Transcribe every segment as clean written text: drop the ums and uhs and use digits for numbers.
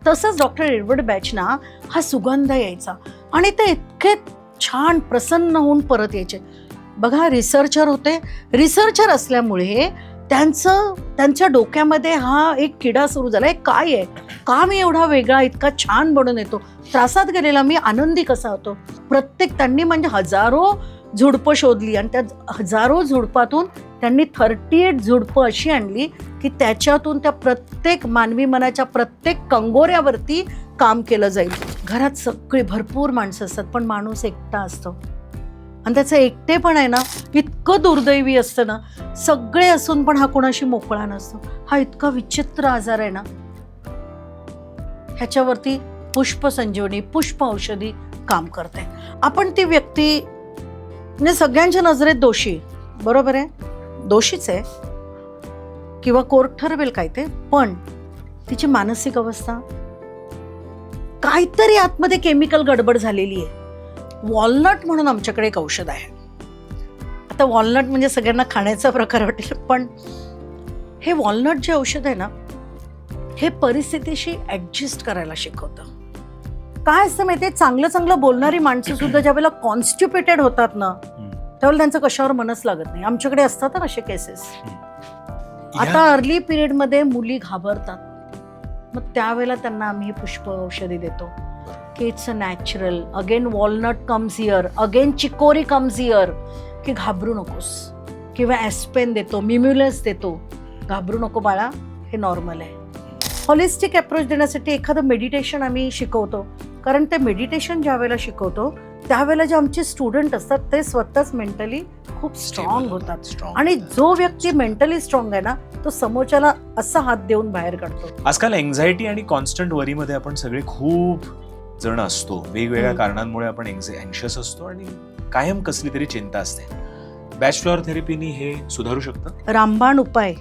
तसंच doctor Edward बॅचना हा सुगंध यायचा आणि ते इतके छान प्रसन्न होऊन परत यायचे. बघा, रिसर्चर होते. रिसर्चर असल्यामुळे त्यांच्या डोक्यामध्ये हा एक किडा सुरू झाला, काय आहे, का मी एवढा वेगळा इतका छान बनून येतो, त्रासात गेलेला मी आनंदी कसा होतो. त्यांनी म्हणजे हजारो झुडपं शोधली आणि त्या हजारो झुडपातून त्यांनी 38 झुडपं अशी आणली की त्याच्यातून त्या प्रत्येक मानवी मनाच्या प्रत्येक कंगोऱ्यावरती काम केलं जाईल. घरात सगळी भरपूर माणसं असतात पण माणूस एकटा असतो आणि त्याचं एकटेपण आहे ना इतकं दुर्दैवी असतं ना. सगळे असून पण हा कोणाशी मोकळा नसतो. हा इतका विचित्र आजार आहे ना. ह्याच्यावरती पुष्प संजीवनी, पुष्प औषधी काम करते. आपण ती व्यक्ती म्हणजे सगळ्यांच्या नजरेत दोषी, बरोबर आहे, दोषीच आहे किंवा कोर्ट ठरवेल काय ते, पण तिची मानसिक अवस्था, काहीतरी आतमध्ये केमिकल गडबड झालेली आहे. वॉलनट म्हणून आमच्याकडे एक औषध आहे. आता वॉलनट म्हणजे सगळ्यांना खाण्याचा प्रकार वाटेल, पण हे वॉलनट जे औषध आहे ना हे परिस्थितीशी ऍडजस्ट करायला शिकवतं. काय असतं माहितीये, चांगलं चांगलं बोलणारी माणसं सुद्धा ज्या वेळेला कॉन्स्टिपेटेड होतात ना त्यावेळेला त्यांचं कशावर मनच लागत नाही. आमच्याकडे असतात ना असे केसेस. आता अर्ली पिरियड मध्ये मुली घाबरतात, मग त्यावेळेला त्यांना आम्ही पुष्प औषधी देतो की it's a natural. Again walnut comes here, again chicory comes here, की घाबरू नकोस. किंवा ॲस्पेन देतो, मिम्युलस देतो, घाबरू नको बाळा, हे नॉर्मल आहे. हॉलिस्टिक अप्रोच देण्यासाठी एखादं मेडिटेशन आम्ही शिकवतो, कारण ते मेडिटेशन ज्या वेळेला शिकवतो त्यावेळेला जे आमचे स्टुडंट असतात ते स्वतःच मेंटली खूप स्ट्रॉंग होतात. आणि जो व्यक्ती मेंटली स्ट्रॉंग आहे ना तो समोरच्याला असा हात देऊन बाहेर काढतो. आजकाल एन्झायटी आणि कॉन्स्टंट वरीमध्ये आपण सगळे खूप जण असतो. वेगवेगळ्या कारणांमुळे आपण अँशियस असतो आणि कायम कसली तरी चिंता असते. बॅच फ्लॉवर थेरपीनी हे सुधारू शकतं. रामबाण उपाय.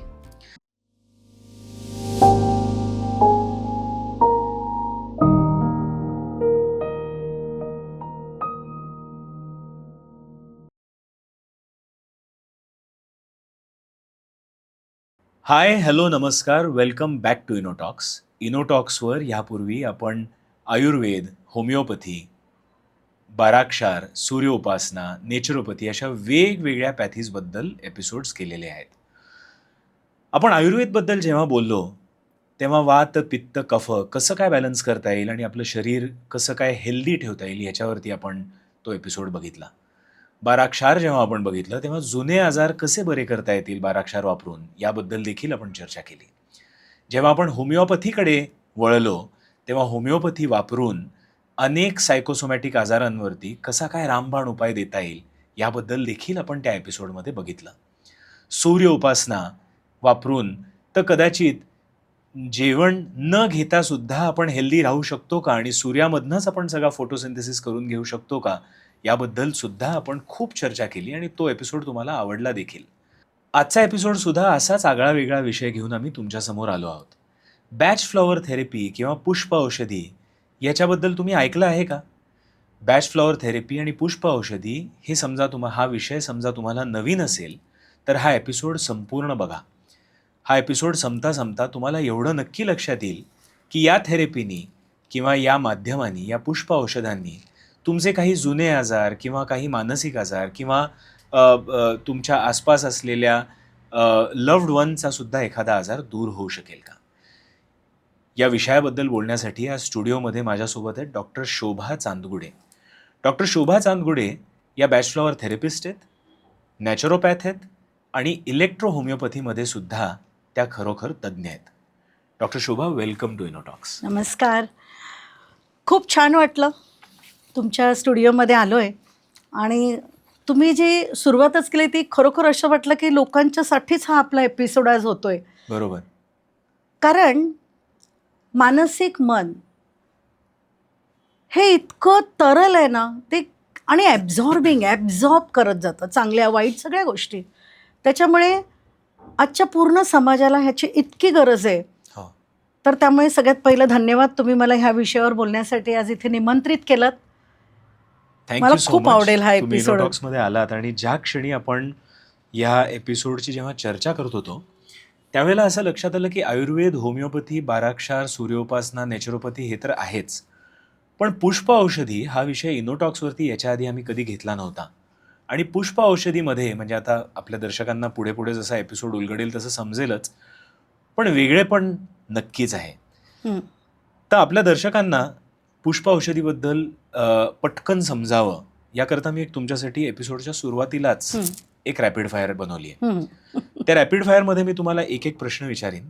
हाय, हॅलो, नमस्कार, वेलकम बॅक टू इनोटॉक्स. इनोटॉक्सवर यापूर्वी आपण आयुर्वेद, होमिओपॅथी, बाराक्षार, सूर्य उपासना, नेचरोपॅथी अशा वेगवेगळ्या पॅथीजबद्दल एपिसोड्स केलेले आहेत. आपण आयुर्वेदबद्दल जेव्हा बोललो तेव्हा वात, पित्त, कफ कसं काय बॅलन्स करता येईल आणि आपलं शरीर कसं काय हेल्दी ठेवता येईल याच्यावरती आपण तो एपिसोड बघितला. बाराक्षार जेव्हा आपण बघितलं तेव्हा जुने आजार कसे बरे करता येतील बाराक्षार वापरून याबद्दल देखील आपण चर्चा केली. जेव्हा आपण होमिओपॅथीकडे वळलो तेव्हा होमिओपॅथी वापरून अनेक सायकोसोमॅटिक आजारांवरती कसा काय रामबाण उपाय देता येईल याबद्दल देखील आपण त्या एपिसोडमध्ये बघितलं. सूर्य उपासना वापरून तर कदाचित जेवण न घेता सुद्धा आपण हेल्दी राहू शकतो का आणि सूर्यामधनंच आपण सगळा फोटोसिंथेसिस करून घेऊ शकतो का याबद्दल सुद्धा आपण खूप चर्चा केली आणि तो एपिसोड तुम्हाला आवडला देखील. आजचा एपिसोड सुद्धा असाच आगळा वेगळा विषय घेऊन आम्ही तुमच्यासमोर आलो आहोत. बॅच फ्लॉवर थेरपी किंवा पुष्प औषधी याच्याबद्दल तुम्ही ऐकलं आहे का? बॅच फ्लॉवर थेरपी आणि पुष्प औषधी हे समजा हा विषय समजा तुम्हाला नवीन असेल तर हा एपिसोड संपूर्ण बघा. हा एपिसोड संपता तुम्हाला एवढं नक्की लक्षात येईल की या थेरपीनी किंवा या माध्यमांनी, या पुष्प औषधांनी तुमचे काही जुने आजार किंवा काही मानसिक आजार किंवा तुमच्या आसपास असलेल्या लव्ड वनचा सुद्धा एखादा आजार दूर होऊ शकेल का? या विषयाबद्दल बोलण्यासाठी आज स्टुडिओमध्ये माझ्यासोबत आहेत डॉक्टर शोभा चांदगुडे. डॉक्टर शोभा चांदगुडे या बॅच फ्लॉवर थेरपिस्ट आहेत, नॅचरोपॅथ आहेत आणि इलेक्ट्रो होमिओपॅथीमध्ये सुद्धा त्या खरोखर तज्ज्ञ आहेत. डॉक्टर शोभा, वेलकम टू इनोटॉक्स. नमस्कार. खूप छान वाटलं तुमच्या स्टुडिओमध्ये आलोय आणि तुम्ही जी सुरुवातच केली ती खरोखर असं वाटलं की लोकांच्यासाठीच हा आपला एपिसोड आज होतोय. बरोबर. कारण मानसिक मन हे इतकं तरल आहे ना ते, आणि ॲब्झॉर्ब करत जातं चांगल्या वाईट सगळ्या गोष्टी. त्याच्यामुळे आजच्या पूर्ण समाजाला ह्याची इतकी गरज आहे. तर त्यामुळे सगळ्यात पहिलं धन्यवाद, तुम्ही मला ह्या विषयावर बोलण्यासाठी आज इथे निमंत्रित केलं. मला खूप आवडेल हा तुम्ही एपिसोड. इनोटॉक्समध्ये आलात आणि ज्या क्षणी आपण या एपिसोडची जेव्हा चर्चा करत होतो त्यावेळेला असं लक्षात आलं की आयुर्वेद, होमिओपॅथी, बाराक्षार, सूर्योपासना, नॅचरोपॅथी हे तर आहेच, पण पुष्प औषधी हा विषय इनोटॉक्सवरती याच्या आधी आम्ही कधी घेतला नव्हता. आणि पुष्प औषधीमध्ये म्हणजे आता आपल्या दर्शकांना पुढे पुढे जसा एपिसोड उलगडेल तसं समजेलच, पण वेगळेपण नक्कीच आहे. हं. तर आपल्या दर्शकांना पुष्प औषधीबद्दल पटकन समजावं याकरता मी एक तुमच्यासाठी एपिसोडच्या सुरुवातीलाच हं. एक रॅपिड फायर बनवली आहे. हं. त्या रॅपिड फायरमध्ये मी तुम्हाला एक एक प्रश्न विचारीन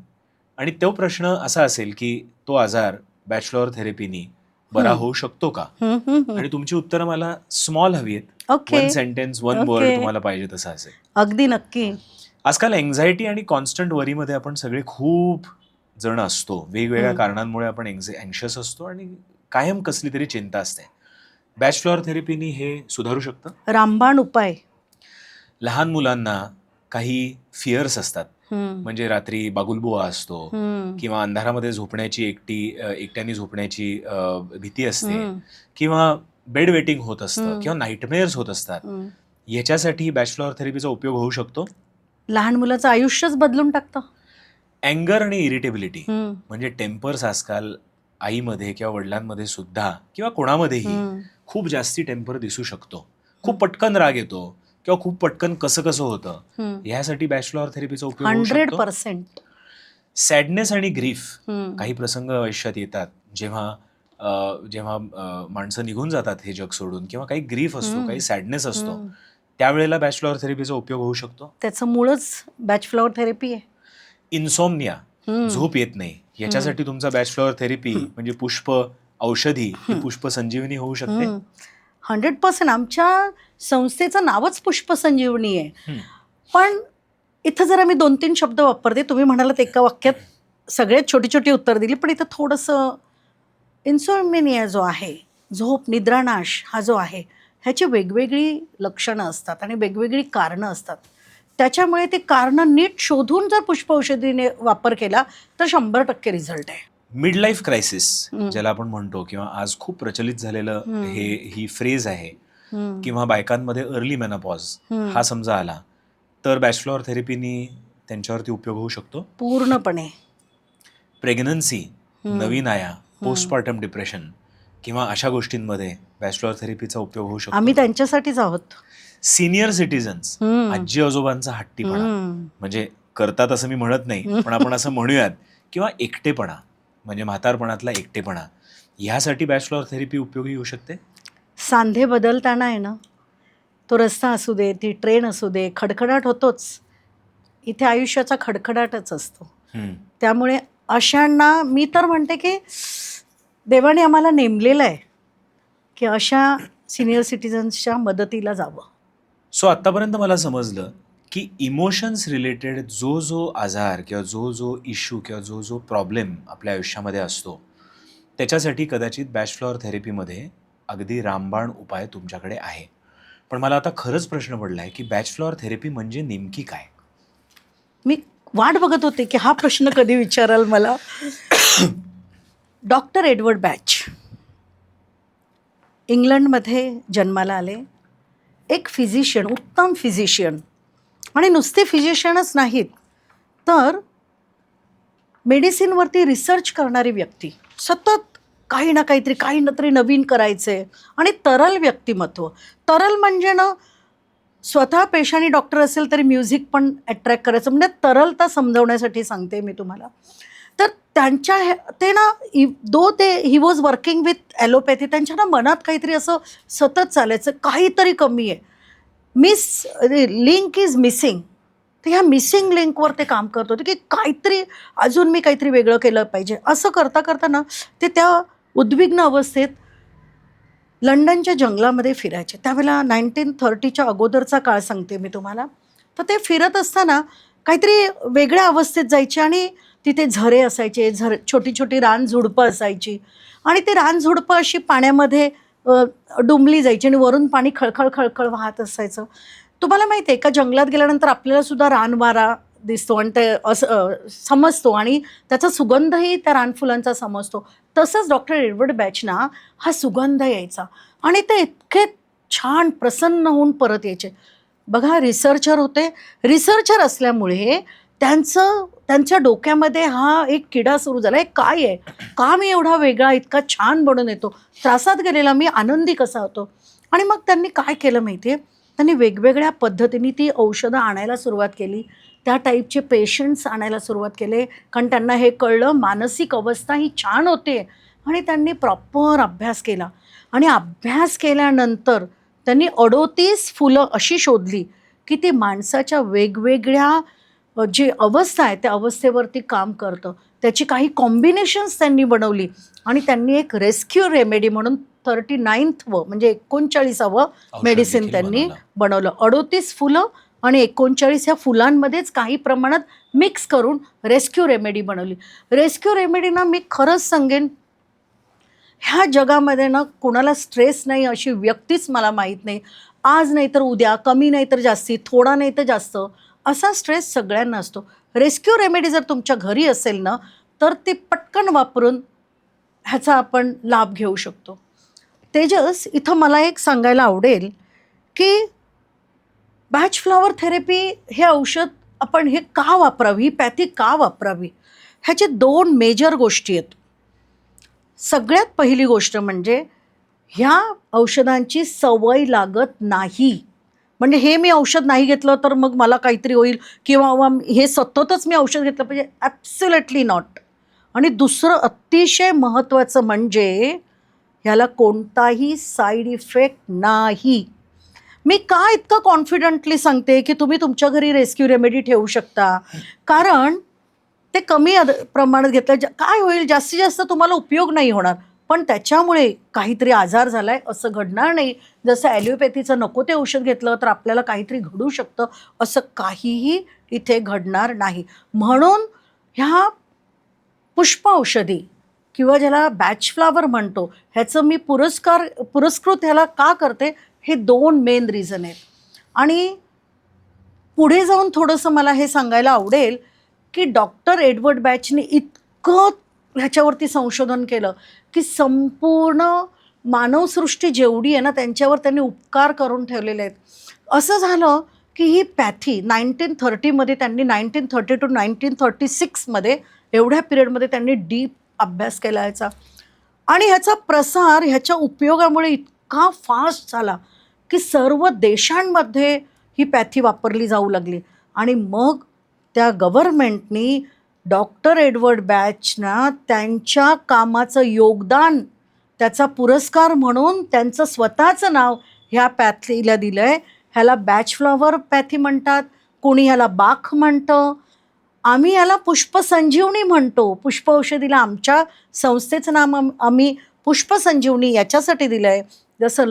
आणि तो प्रश्न असा असेल की तो आजार बॅचलर थेरपीनी बरा हं. होऊ शकतो का? हं, हं, हं. आणि तुमची उत्तरं मला स्मॉल हवी आहेत. ओके. 1 sentence 1 word okay. तुम्हाला पाहिजे तसं असेल. अगदी नक्की. आजकाल अँक्झायटी आणि कॉन्स्टंट वरीमध्ये आपण सगळे खूप जण असतो. वेगवेगळ्या हं. कारणांमुळे आपण अँक्शियस असतो आणि कायम कसली तरी चिंता असते. बॅचलर थेरपीनी हे सुधारू शकतं. रामबाण उपाय. लहान मुलांना काही फिअर्स असतात. हं. म्हणजे रात्री बागुलबुवा असतो हं. किंवा अंधारामध्ये झोपण्याची एकट्याने झोपण्याची भीती असते हं. किंवा बेड वेटिंग होत असतं हं. किंवा नाईटमेअर्स होत असतात. हं. याच्यासाठी बॅचलर थेरपीचा उपयोग होऊ शकतो. लहान मुलाचं आयुष्यच बदलून टाकतं. अँगर आणि इरिटेबिलिटी हं. म्हणजे टेम्पर्स आजकाल आईमध्ये किंवा वडिलांमध्ये सुद्धा किंवा कोणामध्येही हं. खूप जास्ती टेम्पर दिसू शकतो. हं. खूप पटकन राग येतो किंवा खूप पटकन कसं होतं. हं. ह्यासाठी बॅचलर थेरपीचा उपयोग होऊ शकतो. 100%. सॅडनेस आणि ग्रीफ हं. काही प्रसंग आयुष्यात येतात जेव्हा जेव्हा माणसं निघून जातात हे जग सोडून किंवा काही ग्रीफ असतो, हं. काही सॅडनेस असतो, हं. त्यावेळेला बॅचलर थेरपीचा उपयोग होऊ शकतो. त्याचं मूळच बॅचफ्लॉवर थेरपी आहे. इन्सोमनिया, हं. झोप येत नाही, याच्यासाठी तुमचा बॅचलर थेरपी म्हणजे पुष्प औषधी ही पुष्प संजीवनी होऊ शकते. 100% आमच्या संस्थेचं नावच पुष्प संजीवनी आहे. हं. पण इथं जरा मी 2-3 शब्द वापरते. तुम्ही म्हणालात एका वाक्यात सगळ्यात छोटी-छोटी उत्तर दिली, पण इथं थोडंसं इन्सोमनिया जो आहे, झोप, निद्रानाश हा जो आहे, ह्याची वेगवेगळी लक्षणं असतात आणि वेगवेगळी कारणं असतात. त्याच्यामुळे ते कारणं नीट शोधून जर पुष्प औषधीने वापर केला तर 100% रिझल्ट आहे. मिड लाईफ क्रायसिस हं. ज्याला आपण म्हणतो किंवा आज खूप प्रचलित झालेलं हं. ही फ्रेज आहे हं. किंवा बायकांमध्ये अर्ली मेनोपॉज हं. हा समजा आला तर बॅचलर थेरपीनी त्यांच्यावरती उपयोग होऊ शकतो. पूर्णपणे. प्रेग्नन्सी, हं. नवीन आया, पोस्टपार्टम डिप्रेशन किंवा अशा गोष्टींमध्ये बॅचलर थेरपीचा उपयोग होऊ आम्ही शकतो. त्यांच्यासाठीच आहोत. सिनियर सिटीजन्स, हं. आजी आजोबांचा हट्टीपणा, हं. म्हणजे करतात असं मी म्हणत नाही, पण आपण असं म्हणूयात, किंवा एकटेपणा म्हणजे म्हातारपणातला एकटेपणा, ह्यासाठी बॅचलर थेरपी उपयोगी होऊ शकते. सांधे बदलताना आहे ना, तो रस्ता असू दे, ती ट्रेन असू दे, खडखडाट होतोच. इथे आयुष्याचा खडखडाटच असतो. हं. त्यामुळे अशांना मी तर म्हणते की देवाने आम्हाला नेमलेलं आहे की अशा सिनियर सिटिझन्सच्या मदतीला जावं. सो आत्तापर्यंत मला समजलं की इमोशन्स रिलेटेड जो आजार किंवा जो इश्यू किंवा जो प्रॉब्लेम आपल्या आयुष्यामध्ये असतो त्याच्यासाठी कदाचित बॅचलर थेरपीमध्ये अगदी रामबाण उपाय तुमच्याकडे आहे. पण मला आता खरंच प्रश्न पडला आहे की बॅचलर थेरपी म्हणजे नेमकी काय? मी वाट बघत होते की हा प्रश्न कधी विचाराल मला. डॉक्टर एडवर्ड बॅच इंग्लंडमध्ये जन्माला आले. एक फिजिशियन, उत्तम फिजिशियन, आणि नुसते फिजिशियनच नाहीत तर मेडिसिनवरती रिसर्च करणारी व्यक्ती, सतत काही ना काहीतरी नवीन करायचे आणि तरल व्यक्तिमत्व. तरल म्हणजे ना स्वतः पेशाने डॉक्टर असेल तरी म्युझिक पण अट्रॅक्ट करायचं, म्हणजे तरलता समजवण्यासाठी सांगते मी तुम्हाला. तर त्यांच्या ते ना ते he was working with allopathy, त्यांच्या ना मनात काहीतरी असं सतत चालायचं, काहीतरी कमी आहे, लिंक इज मिसिंग. तर ह्या मिसिंग लिंकवर ते काम करत होते की काहीतरी अजून मी काहीतरी वेगळं केलं पाहिजे. असं करता ना ते त्या उद्विग्न अवस्थेत लंडनच्या जंगलामध्ये फिरायचे. त्यावेळेला 1930च्या अगोदरचा काळ सांगते मी तुम्हाला. तर ते फिरत असताना काहीतरी वेगळ्या अवस्थेत जायचे आणि तिथे झरे असायचे, छोटी छोटी रानझुडपं असायची आणि ते रानझुडपं अशी पाण्यामध्ये डुंबली जायची आणि वरून पाणी खळखळ वाहत असायचं. तुम्हाला माहिती आहे का, जंगलात गेल्यानंतर आपल्याला सुद्धा रानवारा दिसतो आणि ते असं समजतो आणि त्याचा सुगंधही त्या रानफुलांचा समजतो. तसंच डॉक्टर एडवर्ड बॅचना हा सुगंध यायचा आणि ते इतके छान प्रसन्न होऊन परत यायचे. बघा, रिसर्चर होते. रिसर्चर असल्यामुळे त्यांच्या डोक्यामध्ये हा एक किडा सुरू झाला, हे काय आहे, का मी एवढा वेगळा इतका छान बनून येतो, त्रासात गेलेला मी आनंदी कसा होतो. आणि मग त्यांनी काय केलं माहिती आहे, त्यांनी वेगवेगळ्या पद्धतीने ती औषधं आणायला सुरुवात केली, त्या टाईपचे पेशंट्स आणायला सुरुवात केले, कारण त्यांना हे कळलं मानसिक अवस्था ही छान होते. आणि त्यांनी प्रॉपर अभ्यास केला आणि अभ्यास केल्यानंतर त्यांनी 38 फुलं अशी शोधली की ती माणसाच्या वेगवेगळ्या जी अवस्था आहे त्या अवस्थेवरती काम करतं. त्याची काही कॉम्बिनेशन्स त्यांनी बनवली आणि त्यांनी एक रेस्क्यू रेमेडी म्हणून 39th म्हणजे 39वे मेडिसिन त्यांनी बनवलं. 38 फुलं आणि 39 ह्या फुलांमध्येच काही प्रमाणात मिक्स करून रेस्क्यू रेमेडी बनवली. रेस्क्यू रेमेडीना मी खरंच सांगेन, ह्या जगामध्ये ना कोणाला स्ट्रेस नाही अशी व्यक्तीच मला माहीत नाही. आज नाही तर उद्या, कमी नाही तर जास्ती, थोडा नाही तर जास्त, असा स्ट्रेस सगळ्यांना असतो. रेस्क्यू रेमेडी जर तुमच्या घरी असेल ना तर ती पटकन वापरून ह्याचा आपण लाभ घेऊ शकतो. तेजस, इथं मला एक सांगायला आवडेल की बॅच फ्लॉवर थेरपी हे औषध आपण हे का वापरावी, ही पॅथी का वापरावी, ह्याचे 2 मेजर गोष्टी आहेत. सगळ्यात पहिली गोष्ट म्हणजे ह्या औषधांची सवय लागत नाही. म्हणजे हे मी औषध नाही घेतलं तर मग मला काहीतरी होईल किंवा हे सततच मी औषध घेतलं पाहिजे, ॲब्सोल्युटली नॉट. आणि दुसरं अतिशय महत्त्वाचं म्हणजे ह्याला कोणताही साईड इफेक्ट नाही. मी का इतकं कॉन्फिडंटली सांगते की तुम्ही तुमच्या घरी रेस्क्यू रेमेडी ठेवू शकता, कारण ते कमी प्रमाणात घेतलं काय होईल, जास्तीत जास्त तुम्हाला उपयोग नाही होणार, पण त्याच्यामुळे काहीतरी आजार झाला आहे असं घडणार नाही. जसं ॲलोपॅथीचं नको ते औषध घेतलं तर आपल्याला काहीतरी घडू शकतं, असं काहीही इथे घडणार नाही. म्हणून ह्या पुष्प औषधी किंवा ज्याला बॅच फ्लॉवर म्हणतो ह्याचं मी पुरस्कृत ह्याला का करते, हे 2 मेन रिझन आहेत. आणि पुढे जाऊन थोडंसं मला हे सांगायला आवडेल की डॉक्टर एडवर्ड बॅचने इतकं ह्याच्यावरती संशोधन केलं की संपूर्ण मानवसृष्टी जेवढी आहे ना त्यांच्यावर त्यांनी उपकार करून ठेवलेले आहेत. असं झालं की ही पॅथी 1930मध्ये त्यांनी 1930 to 1936 एवढ्या पिरियडमध्ये त्यांनी डीप अभ्यास केला ह्याचा. आणि ह्याचा प्रसार ह्याच्या उपयोगामुळे इतका फास्ट झाला की सर्व देशांमध्ये ही पॅथी वापरली जाऊ लागली. आणि मग त्या गव्हर्नमेंटनी डॉक्टर एडवर्ड बॅचना त्यांच्या कामाचं योगदान, त्याचा पुरस्कार म्हणून त्यांचं स्वतःचं नाव ह्या पॅथीला दिलं आहे. ह्याला बॅच फ्लॉवर पॅथी म्हणतात, कोणी ह्याला बाख म्हणतं, आम्ही याला पुष्पसंजीवनी म्हणतो. पुष्प औषधीला आमच्या संस्थेचं नाम आम्ही पुष्पसंजीवनी याच्यासाठी दिलं आहे. जसं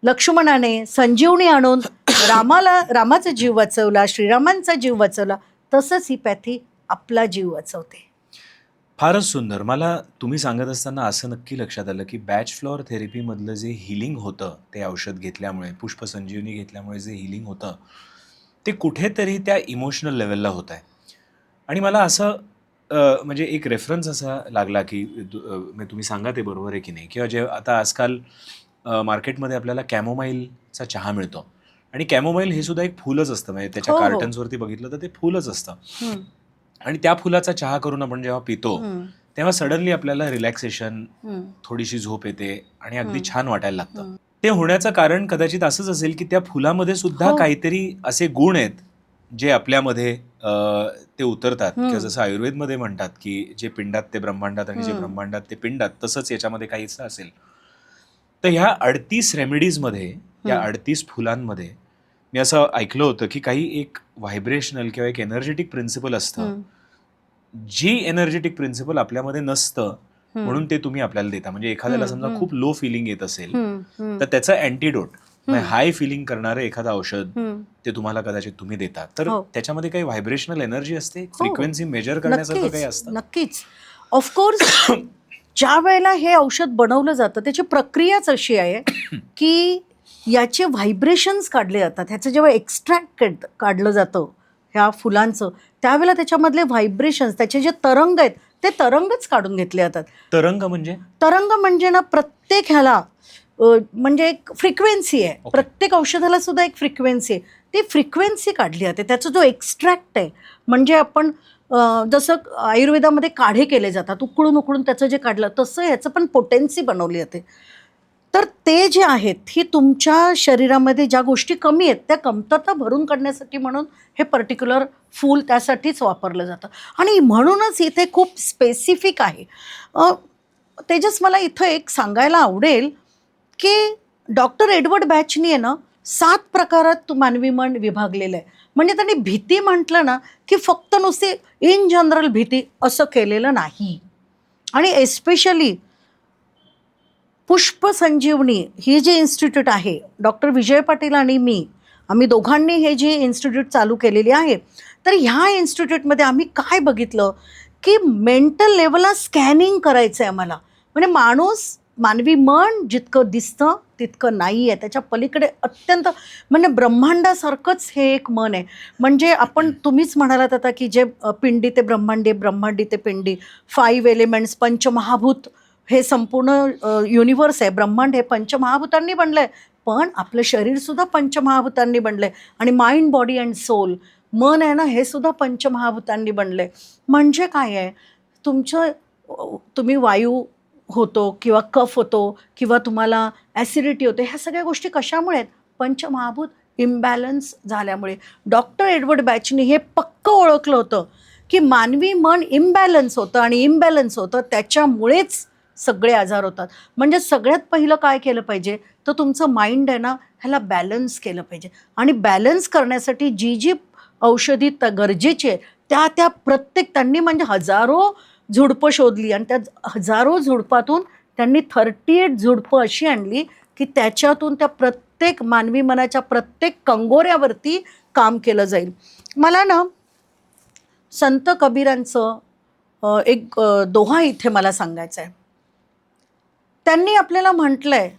लक्ष्मणाने संजीवनी आणून रामाचा जीव वाचवला, श्रीरामांचा जीव वाचवला, तसंच ही पॅथी आपला जीव वाचवते. फारच सुंदर. मला तुम्ही सांगत असताना असं नक्की लक्षात आलं की बॅच फ्लॉवर थेरपीमधलं जे हिलिंग होतं ते औषध घेतल्यामुळे, पुष्पसंजीवनी घेतल्यामुळे जे हिलिंग होतं ते कुठेतरी त्या इमोशनल लेवलला होत आहे. आणि मला असं म्हणजे एक रेफरन्स असा लागला की तुम्ही सांगा ते बरोबर आहे की नाही, किंवा जे आता आजकाल मार्केटमध्ये आपल्याला कॅमोमाईलचा चहा मिळतो. आणि कॅमोमाईल हे सुद्धा एक फुलच असतं, म्हणजे त्याच्या कार्टन्सवरती बघितलं तर ते फुलच असतं. आणि त्या फुलाचा चहा करून आपण जेव्हा पितो तेव्हा सडनली आपल्याला रिलॅक्सेशन, थोडीशी झोप येते आणि अगदी छान वाटायला लागतं. ते होण्याचं कारण कदाचित असंच असेल की त्या फुलामध्ये सुद्धा काहीतरी असे गुण आहेत जे आपल्यामध्ये ते उतरतात. किंवा जसं आयुर्वेदमध्ये म्हणतात की जे पिंडात ते ब्रह्मांडात आणि जे ब्रह्मांडात ते पिंडात, तसंच याच्यामध्ये काहीच असेल. तर ह्या 38 रेमेडीजमध्ये, या 38 फुलांमध्ये मी असं ऐकलं होतं की काही एक व्हायब्रेशनल किंवा एक एनर्जेटिक प्रिन्सिपल असतं, जी एनर्जेटिक प्रिन्सिपल आपल्यामध्ये नसतं म्हणून ते तुम्ही आपल्याला देता. म्हणजे एखाद्याला समजा खूप लो फिलिंग येत असेल तर त्याचं अँटीडोट, हाय फिलिंग करणारं एखादं औषध ते तुम्हाला कदाचित तुम्ही देता. तर त्याच्यामध्ये काही व्हायब्रेशनल एनर्जी असते, फ्रिक्वेन्सी मेजर करण्यासारखं काही असतं. नक्कीच. ऑफकोर्स ज्या वेळेला हे औषध बनवलं जातं त्याची प्रक्रियाच अशी आहे की याचे व्हायब्रेशन्स काढले जातात. ह्याचं जेव्हा एक्स्ट्रॅक्ट काढलं जातं ह्या फुलांचं, त्यावेळेला त्याच्यामधले व्हायब्रेशन्स, त्याचे जे तरंग आहेत ते तरंगच काढून घेतले जातात. तरंग म्हणजे ना प्रत्येक ह्याला म्हणजे एक फ्रिक्वेन्सी आहे. प्रत्येक औषधाला सुद्धा एक फ्रिक्वेन्सी आहे. ती फ्रिक्वेन्सी काढली जाते. त्याचा जो एक्स्ट्रॅक्ट आहे, म्हणजे आपण जसं आयुर्वेदामध्ये काढे केले जातात, उकळून उकळून त्याचं जे काढलं, तसं ह्याचं पण पोटेन्सी बनवली जाते. तर ते जे आहेत, ही तुमच्या शरीरामध्ये ज्या गोष्टी कमी आहेत त्या कमतरता भरून काढण्यासाठी म्हणून हे पर्टिक्युलर फूल त्यासाठीच वापरलं जातं. आणि म्हणूनच इथे खूप स्पेसिफिक आहे. तेजस, मला इथं एक सांगायला आवडेल की डॉक्टर एडवर्ड बॅचनी आहे ना 7 प्रकारात मानवी मन विभागलेलं आहे. म्हणजे त्यांनी भीती म्हटलं ना की फक्त नुसती इन जनरल भीती असं केलेलं नाही. आणि एस्पेशली पुष्प संजीवनी ही जी इन्स्टिट्यूट आहे, डॉक्टर विजय पाटील आणि मी, आम्ही दोघांनी हे जी इन्स्टिट्यूट चालू केलेली आहे, तर ह्या इन्स्टिट्यूटमध्ये आम्ही काय बघितलं की मेंटल लेवलला स्कॅनिंग करायचं आहे आम्हाला. म्हणजे मानवी मन जितकं दिसतं तितकं नाही आहे, त्याच्या पलीकडे अत्यंत म्हणजे ब्रह्मांडासारखंच हे एक मन आहे. म्हणजे तुम्हीच म्हणालात आता की जे पिंडी ते ब्रह्मांडी, ब्रह्मांडी ते पिंडी, 5 एलिमेंट्स, पंचमहाभूत, हे संपूर्ण युनिवर्स आहे, ब्रह्मांड हे पंचमहाभूतांनी बनलं आहे. पण आपलं शरीरसुद्धा पंचमहाभूतांनी बनलं आहे. आणि माइंड, बॉडी अँड सोल, मन आहे ना, हे सुद्धा पंचमहाभूतांनी बनलं आहे. म्हणजे काय आहे, तुम्ही वायू होतो किंवा कफ होतो किंवा तुम्हाला ॲसिडिटी होते, ह्या सगळ्या गोष्टी कशामुळे आहेत? पंचमहाभूत इम्बॅलन्स झाल्यामुळे. डॉक्टर एडवर्ड बॅचनी हे पक्कं ओळखलं होतं की मानवी मन इम्बॅलन्स होतं आणि इम्बॅलन्स होतं त्याच्यामुळेच सगळे आजार होतात. म्हणजे सगळ्यात पहिलं काय केलं पाहिजे, तर तुमचं माइंड आहे ना, ह्याला बॅलन्स केलं पाहिजे. आणि बॅलन्स करण्यासाठी जी औषधी गरजेची आहे त्या प्रत्येक त्यांनी म्हणजे हजारो झुडपं शोधली आणि त्या हजारो झुडपातून त्यांनी 38 झुडपं अशी आणली की त्याच्यातून त्या प्रत्येक मानवी मनाच्या प्रत्येक कंगोऱ्यावरती काम केलं जाईल. मला ना संत कबीरांचं एक दोहा इथे मला सांगायचं आहे. त्यांनी आपल्याला म्हटलं आहे,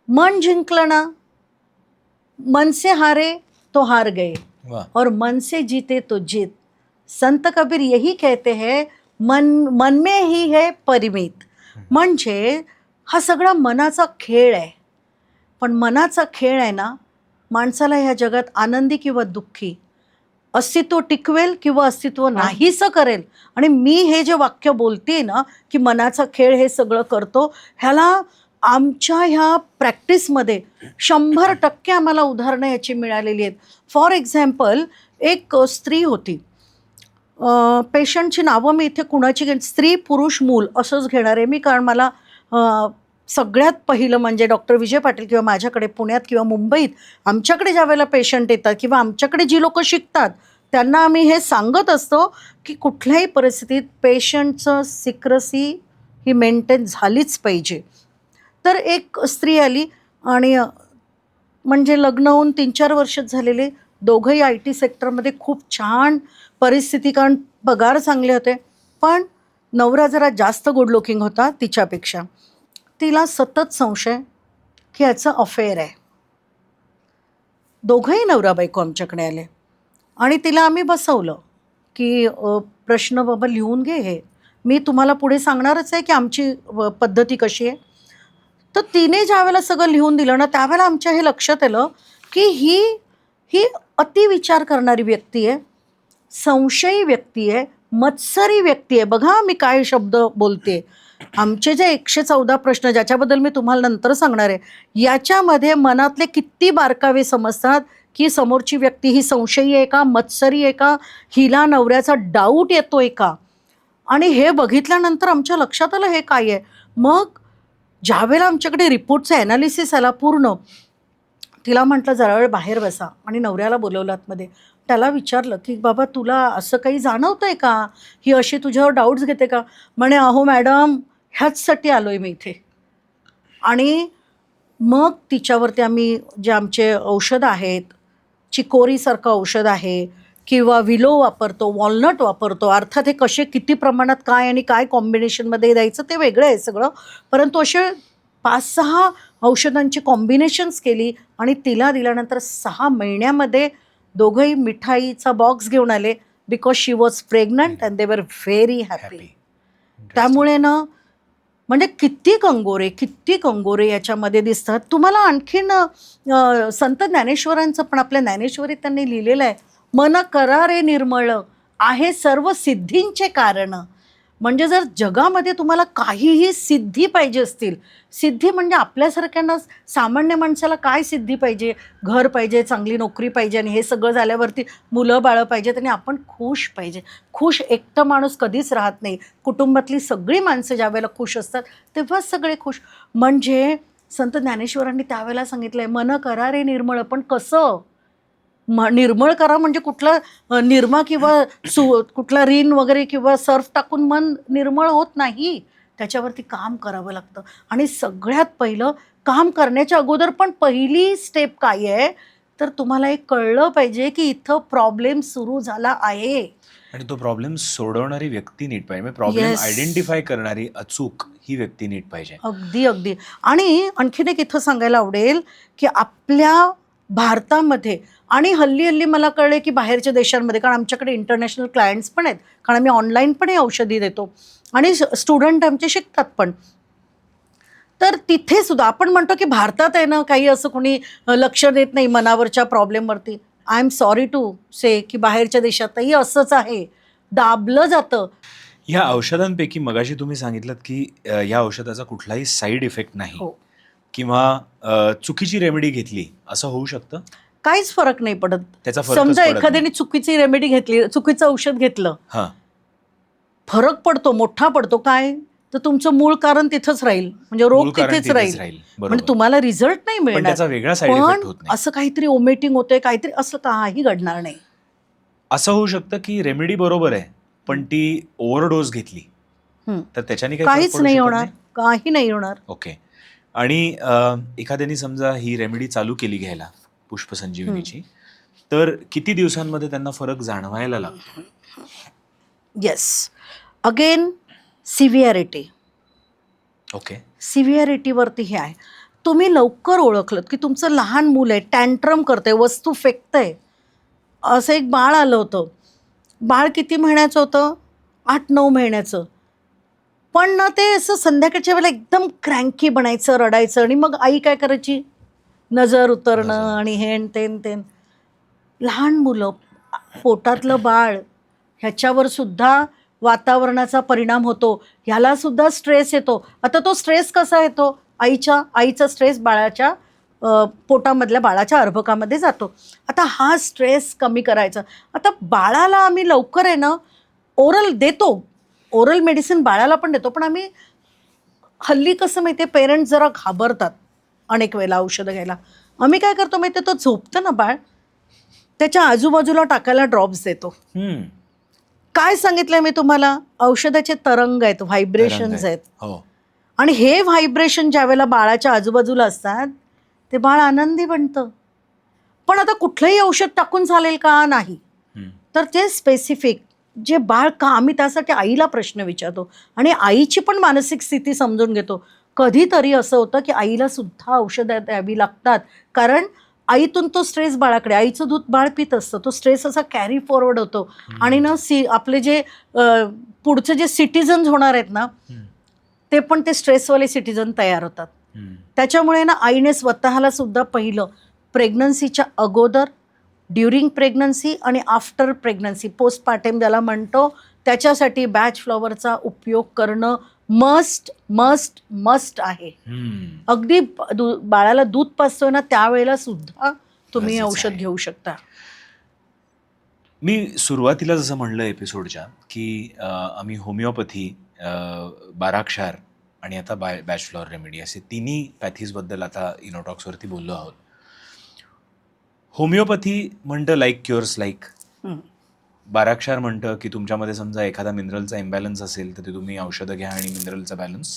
मन जिंकलं ना, मन से हारे तो हार गए और मन से जीते तो जीत. संत कबीर यही कहते हैं, मन में ही है परिमित. म्हणजे हा सगळा मनाचा खेळ आहे. पण मनाचा खेळ आहे ना, माणसाला ह्या जगात आनंदी किंवा दुःखी, अस्तित्व टिकवेल किंवा अस्तित्व नाहीसं करेल. आणि मी हे जे वाक्य बोलते ना की मनाचा खेळ हे सगळं करतो, ह्याला आमच्या ह्या प्रॅक्टिसमध्ये 100% आम्हाला उदाहरणं याची मिळालेली आहेत. फॉर एक्झाम्पल, एक स्त्री होती, पेशंटची नावं मी इथे कुणाची स्त्री, पुरुष, मूल असंच घेणार आहे मी, कारण मला सगळ्यात पहिलं म्हणजे डॉक्टर विजय पाटील किंवा माझ्याकडे पुण्यात किंवा मुंबईत आमच्याकडे ज्या वेळेला पेशंट येतात किंवा आमच्याकडे जी लोकं शिकतात त्यांना आम्ही हे सांगत असतो की कुठल्याही परिस्थितीत पेशंटचं सिक्रेसी ही मेंटेन झालीच पाहिजे. तर एक स्त्री आली आणि म्हणजे लग्न होऊन 3-4 वर्षच झालेले, दोघंही IT सेक्टरमध्ये खूप छान परिस्थिती, कारण पगार चांगले होते. पण नवरा जरा जास्त गुड लुकिंग होता तिच्यापेक्षा. तिला सतत संशय की याचं अफेअर आहे. दोघंही नवरा बायको आमच्याकडे आले आणि तिला आम्ही बसवलं की प्रश्न बाबा लिहून घे, हे मी तुम्हाला पुढे सांगणारच आहे की आमची पद्धती कशी आहे. तर तिने ज्या वेळेला सगळं लिहून दिलं ना, त्यावेळेला आमच्या हे लक्षात आलं की ही अतिविचार करणारी व्यक्ती आहे, संशयी व्यक्ती आहे, मत्सरी व्यक्ती आहे. बघा मी काय शब्द बोलते. आमचे जे 114 प्रश्न ज्याच्याबद्दल मी तुम्हाला नंतर सांगणार आहे, याच्यामध्ये मनातले किती बारकावे समजतात की समोरची व्यक्ती ही संशयी आहे का, मत्सरी आहे का, हिला नवऱ्याचा डाऊट येतोय का. आणि हे बघितल्यानंतर आमच्या लक्षात आलं हे काय आहे. मग ज्यावेळेला आमच्याकडे रिपोर्टचं ॲनालिसिस आला पूर्ण, तिला म्हटलं जरा वेळ बाहेर बसा आणि नवऱ्याला बोलवलं आतमध्ये. त्याला विचारलं की बाबा तुला असं काही जाणवतं आहे का, ही अशी तुझ्यावर डाऊट्स घेते का. म्हणे अहो मॅडम, ह्याचसाठी आलो आहे मी इथे. आणि मग तिच्यावरती आम्ही जे आमचे औषधं आहेत, चिकोरीसारखं औषध आहे किंवा विलो वापरतो, वॉलनट वापरतो. अर्थात हे कसे किती प्रमाणात काय आणि काय कॉम्बिनेशनमध्ये द्यायचं ते वेगळं आहे सगळं, परंतु असे 5-6 औषधांची कॉम्बिनेशन्स केली आणि तिला दिल्यानंतर 6 महिन्यामध्ये दोघंही मिठाईचा बॉक्स घेऊन आले, because she was pregnant and they वर व्हेरी हॅपी. त्यामुळे ना म्हणजे किती कंगोरे याच्यामध्ये दिसतात. तुम्हाला आणखीन संत ज्ञानेश्वरांचं पण, आपल्या ज्ञानेश्वरीत त्यांनी लिहिलेलं आहे, मन करा रे निर्मळ आहे सर्व सिद्धींचे कारण. म्हणजे जर जगामध्ये तुम्हाला काहीही सिद्धी पाहिजे असतील, सिद्धी म्हणजे आपल्यासारख्यांना, सामान्य माणसाला काय सिद्धी पाहिजे? घर पाहिजे, चांगली नोकरी पाहिजे, आणि हे सगळं झाल्यावरती मुलं बाळं पाहिजेत, आणि आपण खुश पाहिजे. खुश एकटं माणूस कधीच राहत नाही. कुटुंबातली सगळी माणसं ज्या वेळेला खुश असतात तेव्हाच सगळे खुश. म्हणजे संत ज्ञानेश्वरांनी त्यावेळेला सांगितलंय, मन करा रे निर्मळ. पण कसं निर्मळ करा? म्हणजे कुठला निरमा किंवा कुठला रिन वगैरे किंवा सर्फ टाकून मन निर्मळ होत नाही. त्याच्यावरती काम करावं लागतं. आणि सगळ्यात पहिलं काम करण्याच्या अगोदर पण पहिली स्टेप काय आहे, तर तुम्हाला एक कळलं पाहिजे की इथं प्रॉब्लेम सुरू झाला आहे. आणि तो प्रॉब्लेम सोडवणारी व्यक्ती नीट पाहिजे. प्रॉब्लेम आयडेंटिफाय करणारी अचूक ही व्यक्ती नीट पाहिजे. अगदी. आणि आणखीन एक इथं सांगायला आवडेल की आपल्या भारतामध्ये, आणि हल्ली मला कळले की बाहेरच्या देशांमध्ये, कारण आमच्याकडे इंटरनॅशनल क्लायंट्स पण आहेत, कारण आम्ही ऑनलाईन पण हे औषधी देतो आणि स्टुडंट आमचे शिकतात पण. तर तिथे सुद्धा आपण म्हणतो की भारतात आहे ना, काही असं कोणी लक्ष देत नाही मनावरच्या प्रॉब्लेमवरती. आय एम सॉरी टू से की बाहेरच्या देशातही असंच आहे, दाबलं जातं. ह्या औषधांपैकी मगाशी तुम्ही सांगितलं की या औषधाचा कुठलाही साईड इफेक्ट नाही, हो, किंवा चुकीची रेमेडी घेतली असं होऊ शकतं? काहीच फरक नाही पडत. त्याचा फरकच समजा पडत एखाद्याने नाही. चुकीची रेमेडी घेतली, चुकीचं औषध घेतलं, हां, फरक पडतो, मोठा पडतो. काय तर तुमचं मूळ कारण तिथंच राहील, म्हणजे रोग मूळ कारण तिथेच तिथेच राहील. राहील. म्हणजे बरोबर. तुम्हाला रिझल्ट नाही पण मिळणार, त्याचा वेगळा साईड इफेक्ट पण होत नाही. असं काहीतरी ओमिटिंग होतंय, काहीतरी असं काही घडणार नाही. असं होऊ शकतं की रेमेडी बरोबर आहे, पण ती ओव्हरडोस घेतली हम्म. तर त्याच्याने काही फरक काहीच पडू नाही शकत होणार, नाही? काही नाही होणार. ओके. आणि एखाद्याने समजा ही रेमेडी चालू केली घ्यायला, पुष्पसंजीवनीची, तर किती दिवसांमध्ये त्यांना फरक जाणवायला लागतो? Yes, again severity. ओके. सिव्हिअरिटीवरती हे आहे. तुम्ही लवकर ओळखलं की तुमचं लहान मुलं आहे, टँट्रम करतंय, वस्तू फेकतंय. असं एक बाळ आलं होतं. बाळ किती महिन्याचं होतं? 8-9 महिन्याचं. पण ना ते असं संध्याकाळच्या वेळेला एकदम क्रँकी बनायचं, रडायचं, आणि मग आई काय करायची? नजर उतरणं नजर. आणि हेन तेन. लहान मुलं, पोटातलं बाळ, ह्याच्यावर सुद्धा वातावरणाचा परिणाम होतो. ह्याला सुद्धा स्ट्रेस येतो. आता तो स्ट्रेस कसा येतो? आईचा स्ट्रेस बाळाच्या पोटामधल्या बाळाच्या अर्भकामध्ये जातो. आता हा स्ट्रेस कमी करायचा. आता बाळाला आम्ही लवकर आहे ना ओरल देतो, ओरल मेडिसिन बाळाला पण देतो, पण आम्ही हल्ली कसं माहिती आहे, पेरेंट्स जरा घाबरतात अनेक वेळेला औषधं घ्यायला. आम्ही काय करतो माहिती आहे, तो झोपतं ना बाळ, त्याच्या आजूबाजूला टाकायला ड्रॉप्स देतो. काय सांगितलंय मी तुम्हाला? औषधाचे तरंग आहेत, व्हायब्रेशन्स आहेत. हो. आणि हे व्हायब्रेशन ज्या वेळेला बाळाच्या आजूबाजूला असतात ते बाळ आनंदी बनतं. पण आता कुठलंही औषध टाकून चालेल का? नाही. तर ते स्पेसिफिक जे बाळ का, आम्ही त्यासाठी आईला प्रश्न विचारतो आणि आईची पण मानसिक स्थिती समजून घेतो. कधीतरी असं होतं की आईला सुद्धा औषधं द्यावी लागतात, कारण आईतून तो स्ट्रेस बाळाकडे, आईचं दूध बाळ पित असतं, तो स्ट्रेस असा कॅरी फॉरवर्ड होतो. आणि ना आपले जे पुढचे जे सिटिझन्स होणार आहेत ना, ते पण ते स्ट्रेसवाले सिटिझन तयार होतात. त्याच्यामुळे ना आईने स्वतःला सुद्धा पहिलं प्रेग्नन्सीच्या अगोदर, ड्युरिंग प्रेग्नन्सी आणि आफ्टर प्रेग्नन्सी, पोस्टपार्टम ज्याला म्हणतो, त्याच्यासाठी बॅच फ्लॉवरचा उपयोग करणं मस्ट आहे. अगदी बाळाला दूध पाजतोय ना त्यावेळेला सुद्धा तुम्ही औषध घेऊ शकता. मी सुरुवातीला जसं म्हणलं एपिसोडच्या की आम्ही होमिओपॅथी, बाराक्षार आणि आता बॅच फ्लॉवर रेमेडी असे तिन्ही पॅथीजबद्दल आता इनोटॉक्सवरती बोललो आहोत. होमिओपॅथी म्हणतं लाईक क्युअर्स लाईक. बाराक्षार म्हणतं की तुमच्यामध्ये समजा एखादा मिनरलचा इम्बॅलन्स असेल तर ते तुम्ही औषधं घ्या आणि मिनरलचा बॅलन्स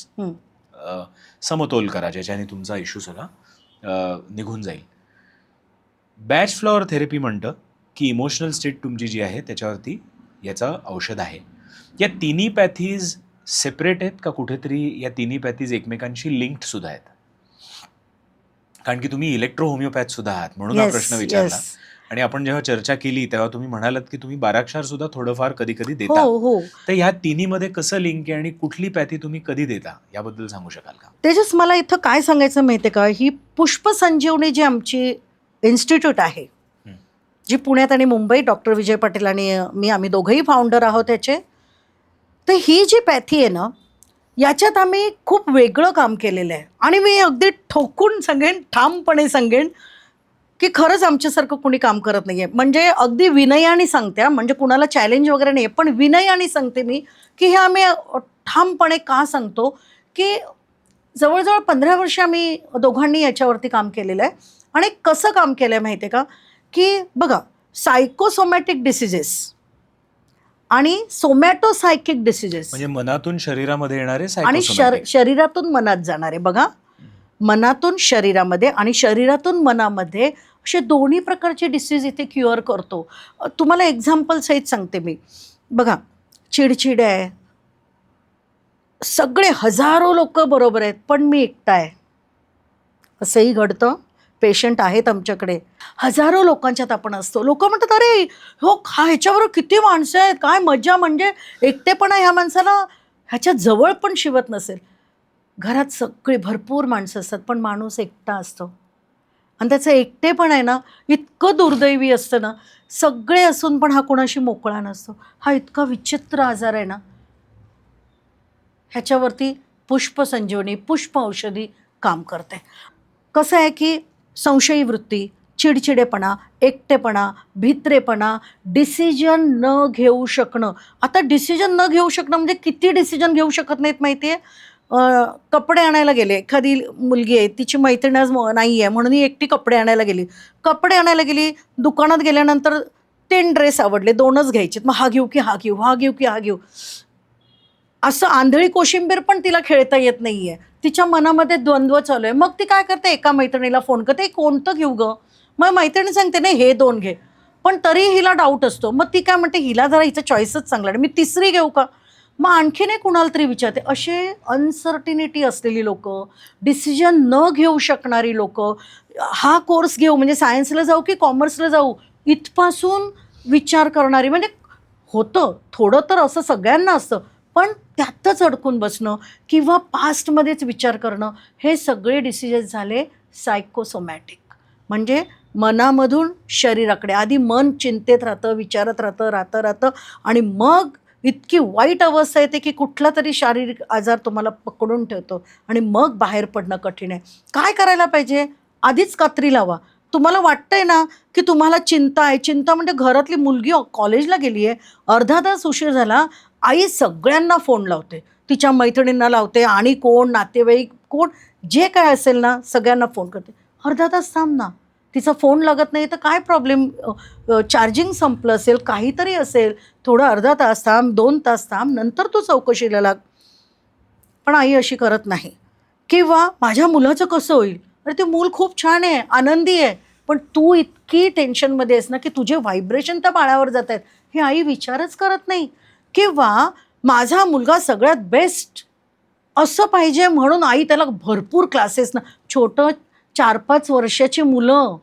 समतोल करा, ज्याच्याने तुमचा इश्यू सगळा निघून जाईल. बॅच फ्लॉवर थेरपी म्हणतं की इमोशनल स्टेट तुमची जी आहे त्याच्यावरती याचं औषध आहे. या तिन्ही पॅथीज सेपरेट आहेत का कुठेतरी? या तिन्ही पॅथीज एकमेकांशी लिंक्ड सुद्धा आहेत? कारण की तुम्ही इलेक्ट्रो होमिओपॅथ सुद्धा आहात, म्हणून हा प्रश्न विचारला. आणि आपण जेव्हा चर्चा केली तेव्हा तुम्ही म्हणालात की तुम्ही बाराक्षार सुद्धा थोडंफार कधी कधी हो देता. हो. तर ह्या तिन्हीमध्ये कसं लिंक आहे आणि कुठली पॅथी तुम्ही कधी देता याबद्दल सांगू शकाल का? तेजस, मला इथं काय सांगायचं माहिती आहे का, ही पुष्प संजीवनी जी आमची इन्स्टिट्यूट आहे, हं. जी पुण्यात आणि मुंबई, डॉक्टर विजय पाटील आणि मी, आम्ही दोघंही फाउंडर आहोत त्याचे. तर ही जी पॅथी आहे ना, याच्यात आम्ही खूप वेगळं काम केलेलं आहे. आणि मी अगदी ठोकून सांगेन, ठामपणे सांगेन, की खरंच आमच्यासारखं कुणी काम करत नाही आहे. म्हणजे अगदी विनयाने सांगते हां, म्हणजे कुणाला चॅलेंज वगैरे नाही आहे, पण विनयाने सांगते मी, की हे आम्ही ठामपणे का सांगतो, की जवळजवळ 15 वर्ष आम्ही दोघांनी याच्यावरती काम केलेलं आहे. आणि कसं काम केलं आहे माहिती आहे का, की बघा, सायकोसोमॅटिक डिसिजेस आणि सोमॅटोसायकिक डिसिजेस म्हणजे मनातून शरीरामध्ये येणारे आणि सायकोसोमॅटिक. शरीरातून मनात जाणारे, बघा, मनातून शरीरामध्ये आणि शरीरातून मनामध्ये, असे दोन्ही प्रकारचे डिसीज इथे क्युअर करतो. तुम्हाला एक्झाम्पल सहित सांगते मी. बघा, चिडचिड आहे, सगळे हजारो लोक बरोबर आहेत, पण मी एकटा आहे, असंही घडतं. पेशंट आहेत आमच्याकडे, हजारो लोकांच्यात आपण असतो. लोक म्हणतात, अरे हो ह्याच्याबरोबर किती माणसं आहेत, काय मजा, म्हणजे एकटेपणा ह्या माणसाला ह्याच्या जवळ पण शिवत नसेल. घरात सगळी भरपूर माणसं असतात, पण माणूस एकटा असतो. आणि त्याचं एकटेपण आहे ना, इतकं दुर्दैवी असतं ना, सगळे असून पण हा कोणाशी मोकळा नसतो. हा इतका विचित्र आजार आहे ना, ह्याच्यावरती पुष्प संजीवनी, पुष्प औषधी काम करते. कसं आहे की संशयी वृत्ती, चिडचिडेपणा, एकटेपणा, भित्रेपणा, डिसिजन न घेऊ शकणं. आता डिसिजन न घेऊ शकणं म्हणजे किती डिसिजन घेऊ शकत नाहीत माहिती आहे. कपडे आणायला गेले, एखादी मुलगी आहे, तिची मैत्रीण आज नाही आहे म्हणून ही एकटी कपडे आणायला गेली. कपडे आणायला गेली, दुकानात गेल्यानंतर 3 ड्रेस आवडले, 2च घ्यायचे. मग हा घेऊ की हा घेऊ, हा घेऊ की हा घेऊ, असं आंधळी कोशिंबीर पण तिला खेळता येत नाहीये. तिच्या मनामध्ये द्वंद्व चालू आहे. मग ती काय करते, एका मैत्रिणीला फोन करते, कोणतं घेऊ गं? मग मैत्रिणी सांगते, नाही हे 2 घे. पण तरी हिला डाऊट असतो. मग ती काय म्हणते, हिला जरा हिचा चॉईसच चांगला आहे, मी 3री घेऊ का? मग आणखीन एक कुणाला तरी विचारते. असे अनसर्टिनिटी असलेली लोकं, डिसिजन न घेऊ शकणारी लोकं, हा कोर्स घेऊ म्हणजे सायन्सला जाऊ की कॉमर्सला जाऊ, इथपासून विचार करणारी, म्हणजे होतं थोडं तर असं सगळ्यांना असतं, पण त्यातच अडकून बसणं किंवा पास्टमध्येच विचार करणं, हे सगळे डिसिजन्स झाले सायकोसोमॅटिक. म्हणजे मनामधून शरीराकडे. आधी मन चिंतेत राहतं, विचारत राहतं आणि मग इतकी वाईट अवस्था येते की कुठला तरी शारीरिक आजार तुम्हाला पकडून ठेवतो आणि मग बाहेर पडणं कठीण आहे. काय करायला पाहिजे? आधीच कात्री लावा. तुम्हाला वाटतंय ना की तुम्हाला चिंता आहे, चिंता म्हणजे घरातली मुलगी कॉलेजला गेली आहे, अर्धा तास उशीर झाला, आई सगळ्यांना फोन लावते, तिच्या मैत्रिणींना लावते आणि कोण नातेवाईक कोण जे काय असेल ना सगळ्यांना फोन करते. अर्धा तास थांब ना, तिचा फोन लागत नाही तर काय प्रॉब्लेम, चार्जिंग संपलं असेल, काहीतरी असेल, थोडं अर्धा तास थांब, 2 तास थांब, नंतर तू चौकशीला लाग. पण आई अशी करत नाही. किंवा माझ्या मुलाचं कसं होईल, अरे ते मूल खूप छान आहे, आनंदी आहे, पण तू इतकी टेन्शनमध्ये आहेस ना की तुझे व्हायब्रेशन त्या बाळावर जात आहेत, हे आई विचारच करत नाही. किंवा माझा मुलगा सगळ्यात बेस्ट असं पाहिजे म्हणून आई त्याला भरपूर क्लासेस ना, छोटं 4-5 वर्षाची मुलं,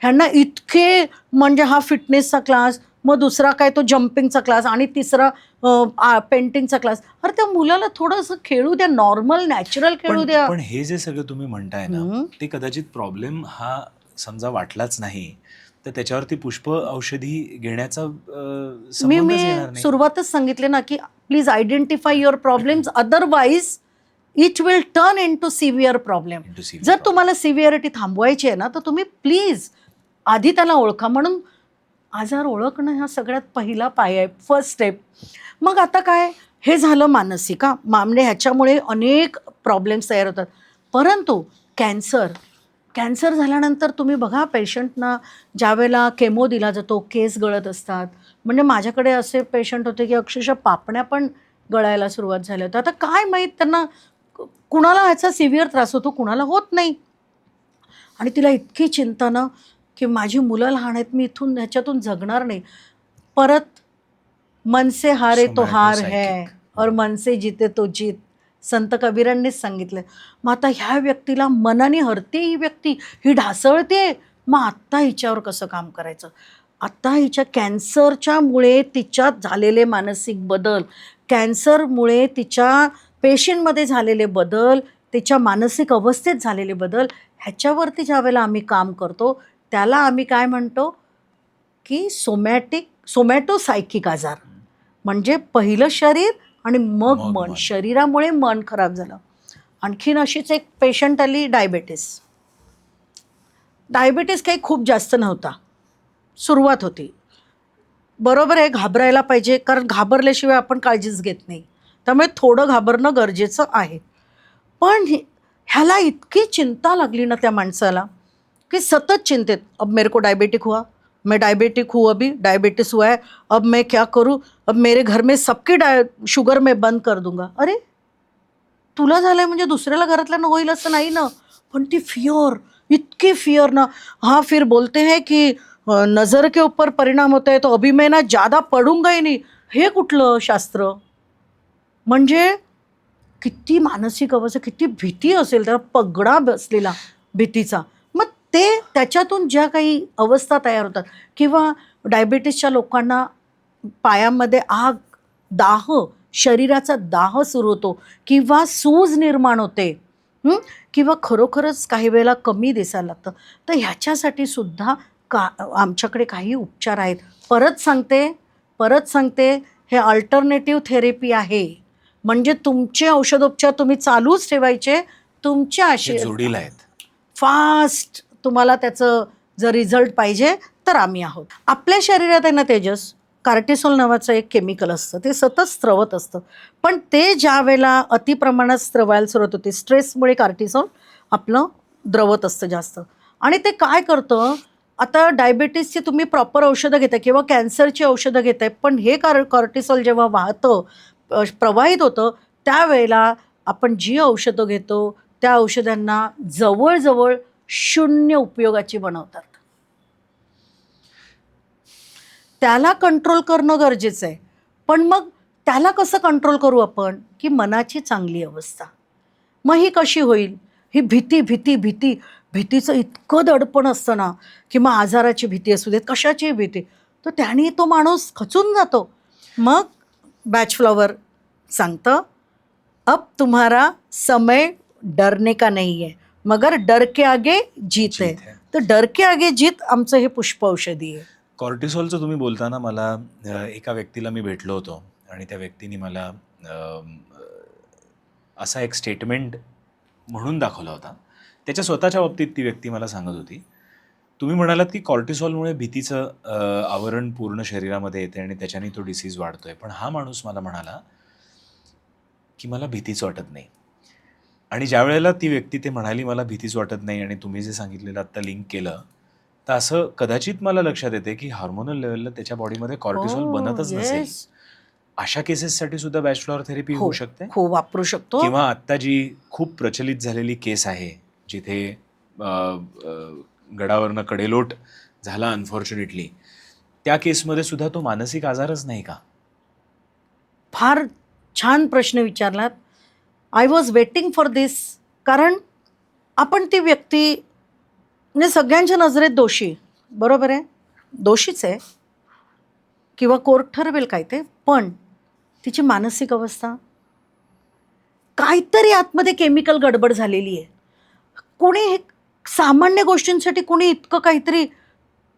ह्यांना इतके, म्हणजे हा फिटनेसचा क्लास, मग दुसरा काय तो जम्पिंगचा क्लास आणि तिसरा पेंटिंगचा क्लास. अरे त्या मुलाला थोडंसं खेळू द्या, नॉर्मल नॅचरल खेळू द्या. पण हे जे सगळं तुम्ही म्हणताय ना, ते कदाचित प्रॉब्लेम हा समजा वाटलाच नाही तर त्याच्यावरती पुष्प औषधी घेण्याचा संबंधच येणार मी नाही. सुरुवातच सांगितले ना की please identify your problems, otherwise it will turn into severe problem. Into severe जर तुम्हाला सिव्हिअरिटी थांबवायची आहे ना, तर तुम्ही प्लीज आधी त्याला ओळखा. म्हणून आजार ओळखणं हा सगळ्यात पहिला पाय आहे, फर्स्ट स्टेप. मग आता काय, हे झालं मानसिक. म्हणजे ह्याच्यामुळे अनेक प्रॉब्लेम्स तयार होतात. परंतु कॅन्सर झाल्यानंतर तुम्ही बघा, पेशंटना ज्यावेळेला केमो दिला जातो, केस गळत असतात. म्हणजे माझ्याकडे असे पेशंट होते की अक्षरशः पापण्या पण गळायला सुरुवात झाल्या होत्या. आता काय माहीत त्यांना, कुणाला ह्याचा सिव्हिअर त्रास होतो, कुणाला होत नाही. आणि तिला इतकी चिंता ना की माझी मुलं लहान आहेत, मी इथून ह्याच्यातून जगणार नाही. परत मन से हारे तो हार है और मन से जीते तो जीत, संत कबीरांनीच सांगितलं. मग आता ह्या व्यक्तीला मनाने हरते, ही व्यक्ती ही ढासळते, मग आत्ता हिच्यावर कसं काम करायचं, आत्ता हिच्या कॅन्सरच्यामुळे तिच्यात झालेले मानसिक बदल, कॅन्सरमुळे तिच्या पेशंटमध्ये झालेले बदल, तिच्या मानसिक अवस्थेत झालेले बदल, ह्याच्यावरती ज्यावेळेला आम्ही काम करतो त्याला आम्ही काय म्हणतो की सोमॅटोसायकिक आजार. म्हणजे पहिलं शरीर आणि मग मन. शरीरामुळे मन खराब झालं. आणखीन अशीच एक पेशंट आली, डायबेटीस काही खूप जास्त नव्हता, सुरुवात होती. बरोबर आहे, घाबरायला पाहिजे, कारण घाबरल्याशिवाय आपण काळजीच घेत नाही, त्यामुळे थोडं घाबरणं गरजेचं आहे. पण ह्याला इतकी चिंता लागली ना त्या माणसाला कि सतत चिंतित, अब मेरे को डायबिटिक हुआ, मैं डायबिटिक हूँ, अभी डायबिटीज हुआ है, अब मैं क्या करूँ, अब मेरे घर में सबकी शुगर मैं बंद कर दूंगा. अरे तुला झालंय म्हणजे दुसऱ्याला घरातल्यानं होईल असं नाही ना. पण ती फियर, इतकी फियर ना. हाँ फिर बोलते हैं कि नजर के ऊपर परिणाम होता है तो अभी मैं ना ज़्यादा पडूंगा ही नहीं. हे कुठलं शास्त्र. म्हणजे किती मानसिक अवस्था, किती भीती असेल, त्याला पगडा बसलेला भीतीचा. मग ते त्याच्यातून ज्या काही अवस्था तयार होतात, किंवा डायबिटीसच्या लोकांना पायामध्ये आग, दाह, शरीराचा दाह सुरू होतो, किंवा सूज निर्माण होते, किंवा खरोखरच काही वेळेला कमी दिसायला लागतं. तर ह्याच्यासाठी सुद्धा आमच्याकडे काही उपचार आहेत. परत सांगते हे अल्टरनेटिव्ह थेरपी आहे. म्हणजे तुमचे औषधोपचार तुम्ही चालूच ठेवायचे, तुमच्या जोडीला आहेत. फास्ट तुम्हाला त्याचं जर रिझल्ट पाहिजे तर आम्ही आहोत. आपल्या शरीरात आहे ना तेजस, कार्टिसोल नावाचं एक केमिकल असतं, ते सतत स्त्रवत असतं. पण ते ज्या वेळेला अतिप्रमाणात स्त्रवायला सुरुवात होते, स्ट्रेसमुळे कार्टिसोल आपलं द्रवत असतं जास्त. आणि ते काय करतं, आता डायबिटीसची तुम्ही प्रॉपर औषधं घेताय किंवा कॅन्सरची औषधं घेताय, पण हे कॉर्टिसोल जेव्हा वाहतं, प्रवाहित होतं, त्यावेळेला आपण जी औषधं घेतो त्या औषधांना जवळजवळ 0 उपयोगाची बनवतात. त्याला कंट्रोल करणं गरजेचं आहे. पण मग त्याला कसं कंट्रोल करू आपण, की मनाची चांगली अवस्था. मग ही कशी होईल, ही भीतीचं इतकं दडपण असतं ना, की मग आजाराची भीती असू देत, कशाची भीती, तर त्याने तो माणूस खचून जातो. मग बॅच फ्लॉवर सांगतं, अब तुम्हारा समय डरने का नहीं है, मगर डर के आगे जीत है. तर डर के आगे जीत आमचं हे पुष्प औषधी आहे. कॉर्टिसॉलचं तुम्ही बोलताना मला एका व्यक्तीला मी भेटलो होतो आणि त्या व्यक्तीने मला असा एक स्टेटमेंट म्हणून दाखवला होता. त्याच्या स्वतःच्या बाबतीत ती व्यक्ती मला सांगत होती, तुम्ही म्हणालात की कॉर्टिसॉलमुळे भीतीचं आवरण पूर्ण शरीरामध्ये येते आणि त्याच्याने तो डिसीज वाढतोय. पण हा माणूस मला म्हणाला की मला भीतीच वाटत नाही. आणि ज्या वेळेला ती व्यक्ती ते म्हणाली मला भीतीच वाटत नाही, आणि तुम्ही जे सांगितलेलं आत्ता लिंक केलं, तर असं कदाचित मला लक्षात येते की हार्मोनल लेवलला त्याच्या बॉडीमध्ये कॉर्टिसॉल बनतच नसेल. अशा केसेससाठी सुद्धा बॅच फ्लॉवर थेरपी होऊ शकते, हो वापरू शकतो. किंवा आत्ता जी खूप प्रचलित झालेली केस आहे जिथे गडावरनं कडेलोट झाला अनफॉर्च्युनेटली, त्या केसमध्ये सुद्धा तो मानसिक आजारच नाही का? फार छान प्रश्न विचारलात. आय वॉज वेटिंग फॉर दिस. कारण आपण ती व्यक्ती म्हणजे सगळ्यांच्या नजरेत दोषी, बरोबर आहे, दोषीच आहे, किंवा कोर्ट ठरवेल काय ते, पण तिची मानसिक अवस्था, काहीतरी आतमध्ये केमिकल गडबड झालेली आहे. कोणी सामान्य गोष्टींसाठी कोणी इतकं काहीतरी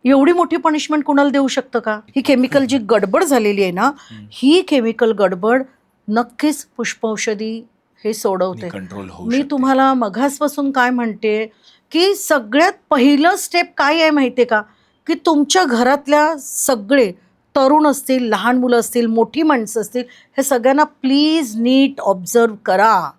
एवढी मोठी पनिशमेंट कुणाला देऊ शकतं का? ही केमिकल जी गडबड झालेली आहे ना, ही केमिकल गडबड नक्कीच पुष्पौषधी हे सोडवते. कंट्रोल होऊ मी शकते. तुम्हाला मघासपासून काय म्हणते की सगळ्यात पहिलं स्टेप काय आहे माहिती आहे का, की तुमच्या घरातल्या सगळे तरुण असतील, लहान मुलं असतील, मोठी माणसं असतील, हे सगळ्यांना प्लीज नीट ऑब्झर्व करा.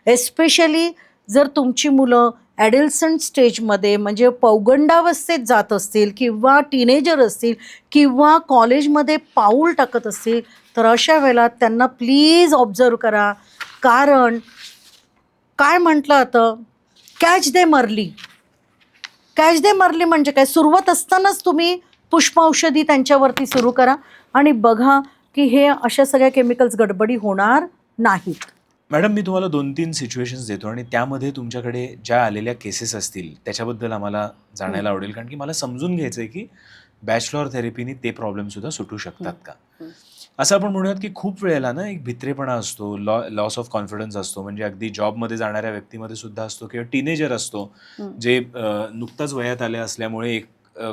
एस्पेशली जर तुमची मुलं ॲडल्संट स्टेजमध्ये म्हणजे पौगंडावस्थेत जात असतील, किंवा टीनेजर असतील, किंवा कॉलेजमध्ये पाऊल टाकत असतील, तर अशा वेळेला त्यांना प्लीज ऑब्झर्व करा. कारण काय म्हटलं जातं, catch them early. Catch them early म्हणजे काय, सुरुवात असतानाच तुम्ही पुष्प औषधी त्यांच्यावरती सुरू करा आणि बघा की हे अशा सगळ्या केमिकल्स गडबडी होणार नाहीत. मॅडम, मी तुम्हाला 2-3 सिच्युएशन्स देतो आणि त्यामध्ये तुमच्याकडे ज्या आलेल्या केसेस असतील त्याच्याबद्दल आम्हाला हं, जाणायला आवडेल, कारण की मला समजून घ्यायचं आहे की बॅचलर थेरपीने ते प्रॉब्लेमसुद्धा सुटू शकतात हं, का? हं, असं आपण म्हणूयात की खूप वेळेला ना एक भित्रेपणा असतो, लॉस ऑफ कॉन्फिडन्स असतो, म्हणजे अगदी जॉबमध्ये जाणाऱ्या व्यक्तीमध्ये सुद्धा असतो किंवा टीनेजर असतो, हं, जे नुकताच वयात आले असल्यामुळे एक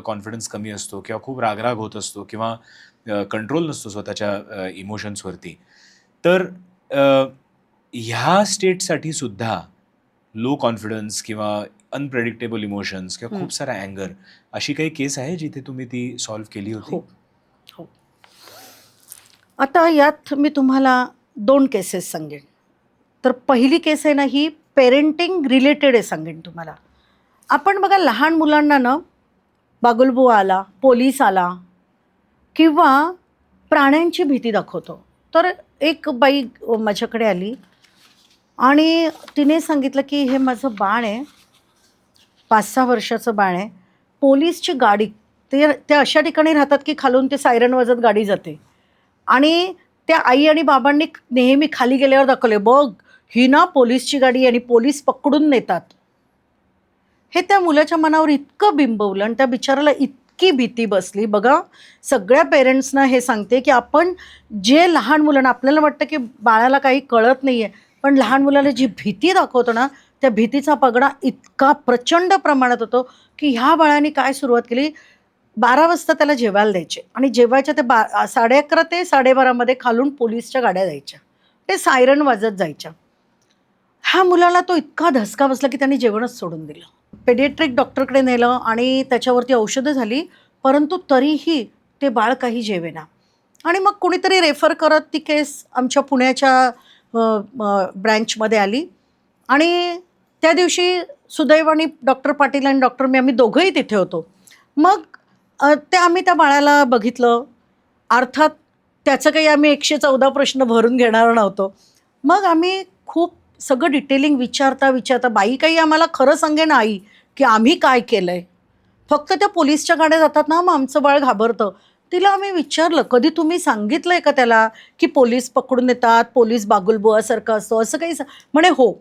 कॉन्फिडन्स कमी असतो किंवा खूप रागराग होत असतो किंवा कंट्रोल नसतो स्वतःच्या इमोशन्सवरती. तर अ, ह्या स्टेटसाठी सुद्धा लो कॉन्फिडन्स किंवा अनप्रेडिक्टेबल इमोशन्स किंवा हं. खूप सारा अँगर, अशी काही केस आहे जिथे तुम्ही ती सॉल्व्ह केली होती? हो, हो. आता यात मी तुम्हाला 2 केसेस सांगेन. तर पहिली केस आहे ना, ही पेरेंटिंग रिलेटेड आहे सांगेन तुम्हाला. आपण बघा लहान मुलांना ना, बागुलबुवा आला, पोलीस आला किंवा प्राण्यांची भीती दाखवतो. तर एक बाई माझ्याकडे आली आणि तिने सांगितलं, की "हे माझं बाळ आहे, 5-6 वर्षाचं बाळ आहे. पोलिसची गाडी" ते अशा ठिकाणी राहतात, की खालून ते सायरन वाजत गाडी जाते. आणि त्या आई आणि बाबांनी नेहमी खाली गेल्यावर दाखवले, "बघ, ही ना पोलिसची गाडी आहे आणि पोलीस पकडून नेतात." हे त्या मुलाच्या मनावर इतकं बिंबवलं आणि त्या बिचाऱ्याला इतकी भीती बसली. बघा, सगळ्या पेरेंट्सना हे सांगते, की आपण जे लहान मुलांना आपल्याला वाटतं, की बाळाला काही कळत नाहीये, पण लहान मुलाला जी भीती दाखवतो ना, त्या भीतीचा पगडा इतका प्रचंड प्रमाणात होतो, की ह्या बाळाने काय सुरुवात केली, 12 वाजता त्याला जेवायला द्यायचे आणि जेवायच्या ते 11:30 ते 12:30 मध्ये खालून पोलिसच्या गाड्या जायच्या. ते सायरन वाजत जायच्या. ह्या मुलाला तो इतका धसका बसला, की त्याने जेवणच सोडून दिलं. पेडियाट्रिक डॉक्टरकडे नेलं आणि त्याच्यावरती औषधं झाली, परंतु तरीही ते बाळ काही जेवेना. आणि मग कुणीतरी रेफर करत ती केस आमच्या पुण्याच्या ब्रँचमध्ये आली आणि त्या दिवशी सुदैवाने डॉक्टर पाटील आणि डॉक्टर मी आम्ही दोघंही तिथे होतो. मग ते आम्ही त्या बाळाला बघितलं. अर्थात त्याचं काही आम्ही 114 प्रश्न भरून घेणार नव्हतो. मग आम्ही खूप सगळं डिटेलिंग विचारता बाई काही आम्हाला खरं सांगेना आई, की आम्ही काय केलंय. फक्त त्या पोलिसच्या गाड्या जातात ना, मग आमचं बाळ घाबरतं. तिला आम्ही विचारलं, "कधी तुम्ही सांगितलंय का त्याला, की पोलीस पकडून नेतात, पोलीस बागुलबुवासारखं असतं, असं काही म्हणे, "हो."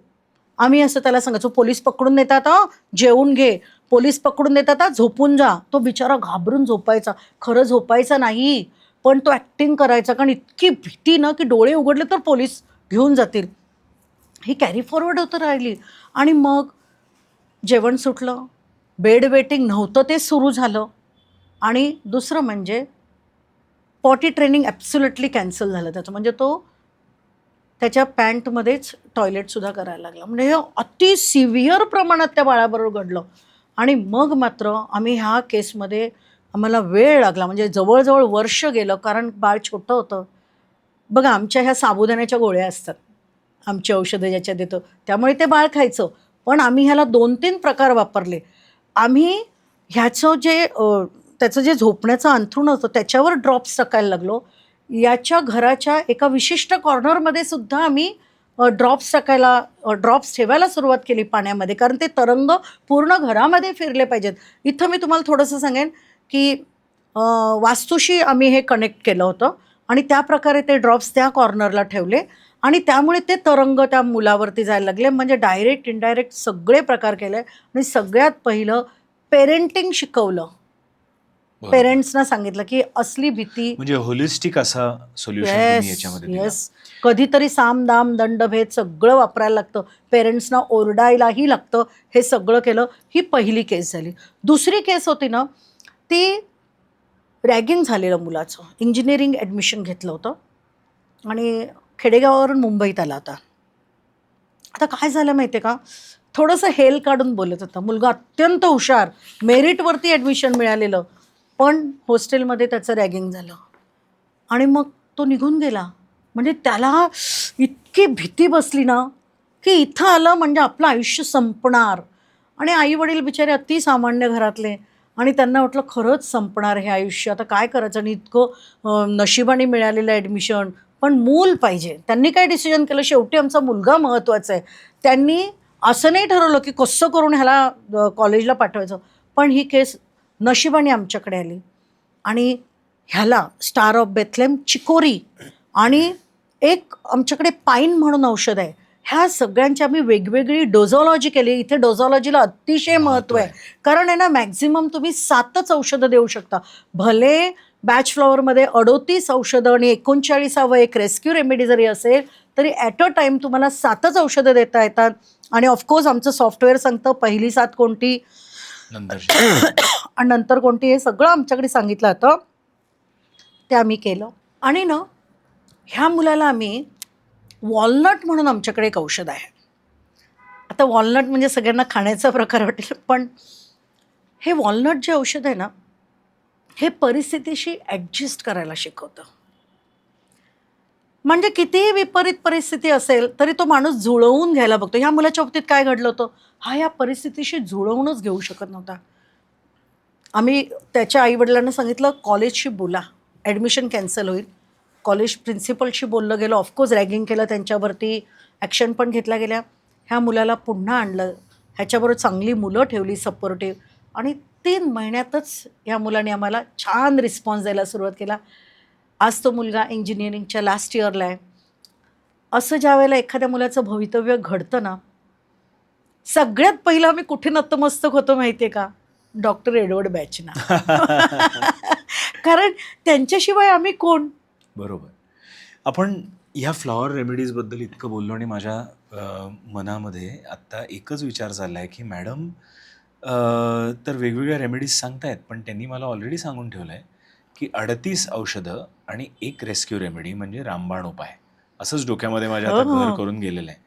आम्ही असं त्याला सांगायचो, "पोलीस पकडून नेतात हां, जेवून घे. पोलीस पकडून नेतात हां, झोपून जा." तो बिचारा घाबरून झोपायचा. खरं झोपायचा नाही, पण तो ॲक्टिंग करायचा. कारण इतकी भीती ना, की डोळे उघडले तर पोलीस घेऊन जातील. ही कॅरी फॉरवर्ड होत राहिली आणि मग जेवण सुटलं, बेड वेटिंग नव्हतं ते सुरू झालं आणि दुसरं म्हणजे पॉटी ट्रेनिंग ॲब्सोल्युटली कॅन्सल झालं त्याचं. म्हणजे तो त्याच्या पॅन्टमध्येच टॉयलेटसुद्धा करायला लागला. म्हणजे हे अति सिव्हिअर प्रमाणात त्या बाळाबरोबर घडलं आणि मग मात्र आम्ही ह्या केसमध्ये आम्हाला वेळ लागला. म्हणजे जवळ वर्ष गेलं कारण बाळ छोटं होतं. बघा आमच्या ह्या साबुदाण्याच्या गोळ्या असतात. आमची औषधं ज्याच्यात देतो. त्यामुळे ते बाळ खायचं. पण आम्ही ह्याला 2-3 प्रकार वापरले. आम्ही ह्याचं जे त्याचं जे झोपण्याचं अंथरूण होतं त्याच्यावर ड्रॉप्स टाकायला लागलो. याच्या घराच्या एका विशिष्ट कॉर्नरमध्ये सुद्धा आम्ही ड्रॉप्स ठेवायला सुरुवात केली पाण्यामध्ये. कारण ते तरंग पूर्ण घरामध्ये फिरले पाहिजेत. इथं मी तुम्हाला थोडंसं सांगेन, की वास्तूशी आम्ही हे कनेक्ट केलं होतं आणि त्याप्रकारे ते ड्रॉप्स त्या कॉर्नरला ठेवले आणि त्यामुळे ते तरंग त्या मुलावरती जायला लागले. म्हणजे डायरेक्ट, इनडायरेक्ट सगळे प्रकार केले आणि सगळ्यात पहिलं पेरेंटिंग शिकवलं. बरोबर. पेरेंट्सना सांगितलं, की असली भीती म्हणजे होलिस्टिक असा सोल्युशन तुम्ही येस, याच्यामध्ये दिला. येस. कधीतरी साम, दाम, दंडभेद सगळं वापरायला लागतं. पेरेंट्सना ओरडायलाही लागतं. हे सगळं केलं. ही पहिली केस झाली. दुसरी केस होती ना, ती रॅगिंग झालेलं मुलाचं. इंजिनिअरिंग ॲडमिशन घेतलं होतं आणि खेडेगावावरून मुंबईत आला होता. आता काय झालं माहिती आहे का? थोडंसं हेल काढून बोलत होता. मुलगा अत्यंत हुशार, मेरिटवरती ॲडमिशन मिळालेलं, पण हॉस्टेलमध्ये त्याचं रॅगिंग झालं आणि मग तो निघून गेला. म्हणजे त्याला इतकी भीती बसली ना, की इथं आलं म्हणजे आपलं आयुष्य संपणार आणि आई-वडील बिचारे अतिसामान्य घरातले आणि त्यांना वाटलं खरंच संपणार हे आयुष्य. आता काय करायचं आणि इतकं नशिबाने मिळालेलं ॲडमिशन, पण मूल पाहिजे. त्यांनी काय डिसिजन केलं, शेवटी आमचा मुलगा महत्त्वाचा आहे. त्यांनी असं नाही ठरवलं, की कसं करून ह्याला कॉलेजला पाठवायचं. पण ही केस नशिबाने आमच्याकडे आली आणि ह्याला स्टार ऑफ बेथलेम चिकोरी आणि एक आमच्याकडे पाईन म्हणून औषध आहे. ह्या सगळ्यांची आम्ही वेगवेगळी डोझॉलॉजी केली. इथे डोझॉलॉजीला अतिशय महत्त्व आहे, कारण आहे ना मॅक्झिमम तुम्ही 7च औषधं देऊ शकता. भले बॅच फ्लॉवरमध्ये 38 औषधं आणि 39वा एक रेस्क्यू रेमेडी जरी असेल तरी ॲट अ टाईम तुम्हाला 7च औषधं देता येतात. आणि ऑफकोर्स आमचं सॉफ्टवेअर सांगतं पहिली 7 कोणती आणि नंतर कोणती, हे सगळं आमच्याकडे सांगितलं होतं. ते आम्ही केलं. आणि ना ह्या मुलाला आम्ही वॉलनट म्हणून आमच्याकडे एक औषध आहे. आता वॉलनट म्हणजे सगळ्यांना खाण्याचा प्रकार वाटेल, पण हे वॉलनट जे औषध आहे ना हे परिस्थितीशी ॲडजस्ट करायला शिकवतं. म्हणजे कितीही विपरीत परिस्थिती असेल तरी तो माणूस जुळवून घ्यायला बघतो. ह्या मुलाच्या बाबतीत काय घडलं होतं, हा या परिस्थितीशी जुळवूनच घेऊ शकत नव्हता. आम्ही त्याच्या आईवडिलांना सांगितलं कॉलेजशी बोला, ॲडमिशन कॅन्सल होईल. कॉलेज प्रिन्सिपलशी बोललं गेलं, ऑफकोर्स रॅगिंग केलं, त्यांच्यावरती ॲक्शन पण घेतल्या गेल्या. ह्या मुलाला पुन्हा आणलं, ह्याच्याबरोबर चांगली मुलं ठेवली सपोर्टिव्ह, आणि 3 महिन्यातच ह्या मुलाने आम्हाला छान रिस्पॉन्स द्यायला सुरुवात केला. आज तो मुलगा इंजिनिअरिंगच्या लास्ट इयरला आहे. असं ज्या वेळेला एखाद्या मुलाचं भवितव्य घडतं ना, सगळ्यात पहिलं आम्ही कुठे नतमस्तक होतो माहिती आहे का, डॉक्टर एडवर्ड बॅचना. कारण त्यांच्याशिवाय आम्ही कोण. बरोबर. आपण ह्या फ्लॉवर रेमेडीजबद्दल इतकं बोललो आणि माझ्या मनामध्ये आत्ता एकच विचार चालला आहे की मॅडम तर वेगवेगळ्या रेमेडीज सांगतायत, पण त्यांनी मला ऑलरेडी सांगून ठेवलं आहे की 38 औषधं आणि एक रेस्क्यू रेमेडी म्हणजे रामबाण उपाय, असंच डोक्यामध्ये माझ्या आता घर करून गेलेलं आहे.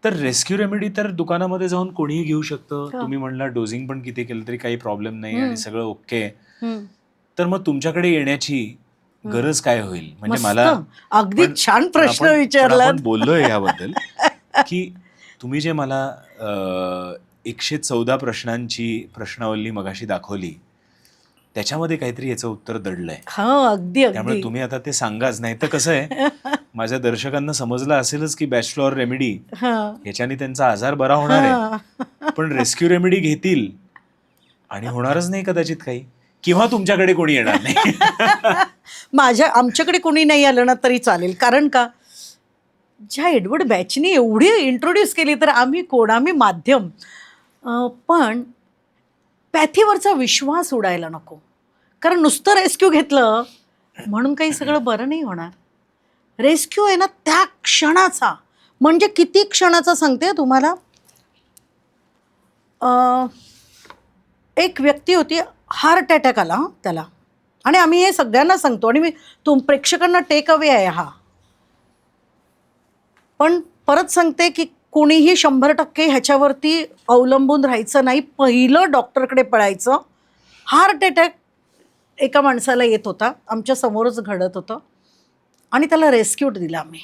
तर रेस्क्यू रेमेडी तर दुकानामध्ये जाऊन कोणीही घेऊ शकतं. तुम्ही म्हणला डोजिंग पण किती केलं तरी काही प्रॉब्लेम नाही आणि सगळं ओके. तर मग तुमच्याकडे येण्याची गरज काय होईल? म्हणजे मला अगदी छान प्रश्न विचारला. आपण बोललोय याबद्दल की तुम्ही जे मला 114 प्रश्नांची प्रश्नावली मगाशी दाखवली त्याच्यामध्ये काहीतरी याचं उत्तर दडलंय. अगदी त्यामुळे तुम्ही आता ते सांगाच. नाही तर कसं आहे, माझ्या दर्शकांना समजलं असेलच की बॅच फ्लॉवर रेमेडी ह्याच्याने त्यांचा आजार बरा होणार आहे, पण रेस्क्यू रेमेडी घेतील आणि होणारच नाही कदाचित काही, किंवा तुमच्याकडे कोणी येणार नाही. आमच्याकडे कोणी नाही आलं ना तरी चालेल, कारण का ज्या एडवर्ड बॅचनी एवढी इंट्रोड्यूस केली तर आम्ही कोण, आम्ही माध्यम. पण पॅथीवरचा विश्वास उडायला नको, कारण नुसतं रेस्क्यू घेतलं म्हणून काही सगळं बरं नाही होणार. रेस्क्यू आहे ना त्या क्षणाचा, म्हणजे किती क्षणाचा सांगते तुम्हाला. एक व्यक्ती होती, हार्ट अटॅक आला त्याला, आणि आम्ही हे सगळ्यांना सांगतो आणि प्रेक्षकांना टेक अवे आहे हा. पण परत सांगते की कोणीही 100% ह्याच्यावरती अवलंबून राहायचं नाही, पहिलं डॉक्टरकडे पळायचं. हार्ट अटॅक एका माणसाला येत होता, आमच्या समोरच घडत होतं, आणि त्याला रेस्क्यू दिला आम्ही.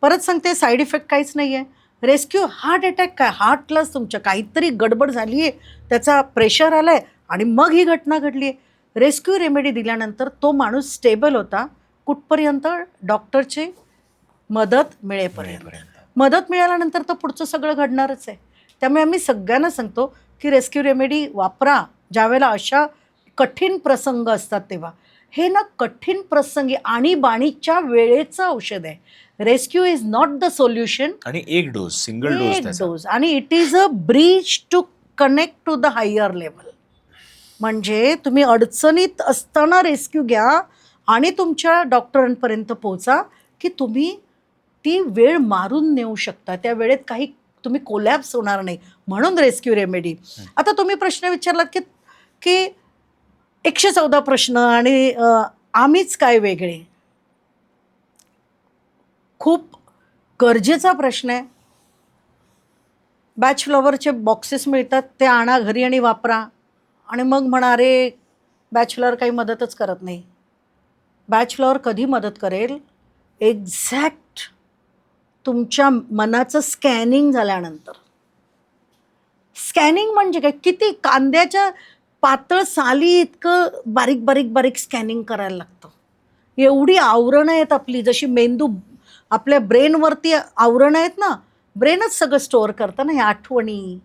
परत सांगते साईड इफेक्ट काहीच नाही आहे. रेस्क्यू, हार्ट अटॅक काय, हार्टलाच तुमच्या काहीतरी गडबड झाली आहे, त्याचा प्रेशर आला आहे आणि मग ही घटना घडली आहे. रेस्क्यू रेमेडी दिल्यानंतर तो माणूस स्टेबल होता कुठपर्यंत, डॉक्टरची मदत मिळेपर्यंत. मदत मिळाल्यानंतर तर पुढचं सगळं घडणारच आहे. त्यामुळे आम्ही सगळ्यांना सांगतो की रेस्क्यू रेमेडी वापरा ज्यावेळेला अशा कठीण प्रसंग असतात तेव्हा. हे ना कठीण प्रसंगी आणीबाणीच्या वेळेचं औषध आहे. Rescue is not the solution. आणि एक डोस, सिंगल डोस, आणि it is a bridge to connect to the higher level. म्हणजे तुम्ही अडचणीत असताना रेस्क्यू घ्या आणि तुमच्या डॉक्टरांपर्यंत पोहोचा की तुम्ही ती वेळ मारून नेऊ शकता. त्या वेळेत काही तुम्ही कोलॅप्स होणार नाही, म्हणून रेस्क्यू रेमेडी. आता तुम्ही प्रश्न विचारलात की 114 प्रश्न आणि आम्हीच काय वेगळे. खूप गरजेचा प्रश्न आहे. बॅच फ्लॉवरचे बॉक्सेस मिळतात, ते आणा घरी आणि वापरा, आणि मग म्हणा अरे बॅच फ्लॉवर काही मदतच करत नाही. बॅच फ्लॉवर कधी मदत करेल, एक्झॅक्ट तुमच्या मनाचं स्कॅनिंग झाल्यानंतर. स्कॅनिंग म्हणजे काय, किती कांद्याच्या पातळ साली इतकं बारीक बारीक बारीक स्कॅनिंग करायला लागतं. एवढी आवरणं आहेत आपली, जशी मेंदू आपल्या ब्रेनवरती आवरणं आहेत ना, ब्रेनच सगळं स्टोअर करतं ना, ह्या आठवणी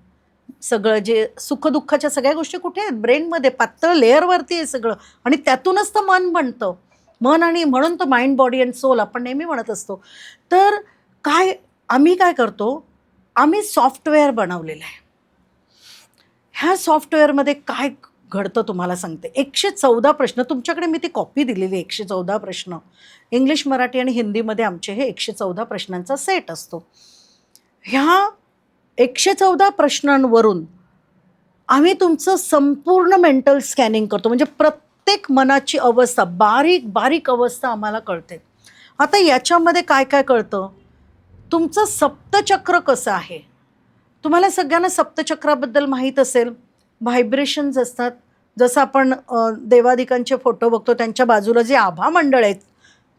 सगळं, जे सुखदुःखाच्या सगळ्या गोष्टी कुठे आहेत, ब्रेनमध्ये पातळ लेअरवरती आहे सगळं, आणि त्यातूनच तर मन बनतं. मन, आणि म्हणून तर माइंड बॉडी अँड सोल आपण नेहमी म्हणत असतो. तर आम्ही काय करतो, आम्ही सॉफ्टवेअर बनवलेलं आहे. ह्या सॉफ्टवेअरमध्ये काय घडतं तुम्हाला सांगते. 114 प्रश्न तुमच्याकडे मी ती कॉपी दिलेली आहे. 114 प्रश्न इंग्लिश, मराठी आणि हिंदीमध्ये आमचे हे 114 प्रश्नांचा सेट असतो. ह्या 114 प्रश्नांवरून आम्ही तुमचं संपूर्ण मेंटल स्कॅनिंग करतो. म्हणजे प्रत्येक मनाची अवस्था, बारीक बारीक अवस्था आम्हाला कळते. आता याच्यामध्ये काय काय कळतं, तुमचं सप्तचक्र कसं आहे. तुम्हाला सगळ्यांना सप्तचक्राबद्दल माहीत असेल. व्हायब्रेशन्स असतात. जसं आपण देवादिकांचे फोटो बघतो, त्यांच्या बाजूला जे आभामंडळ आहेत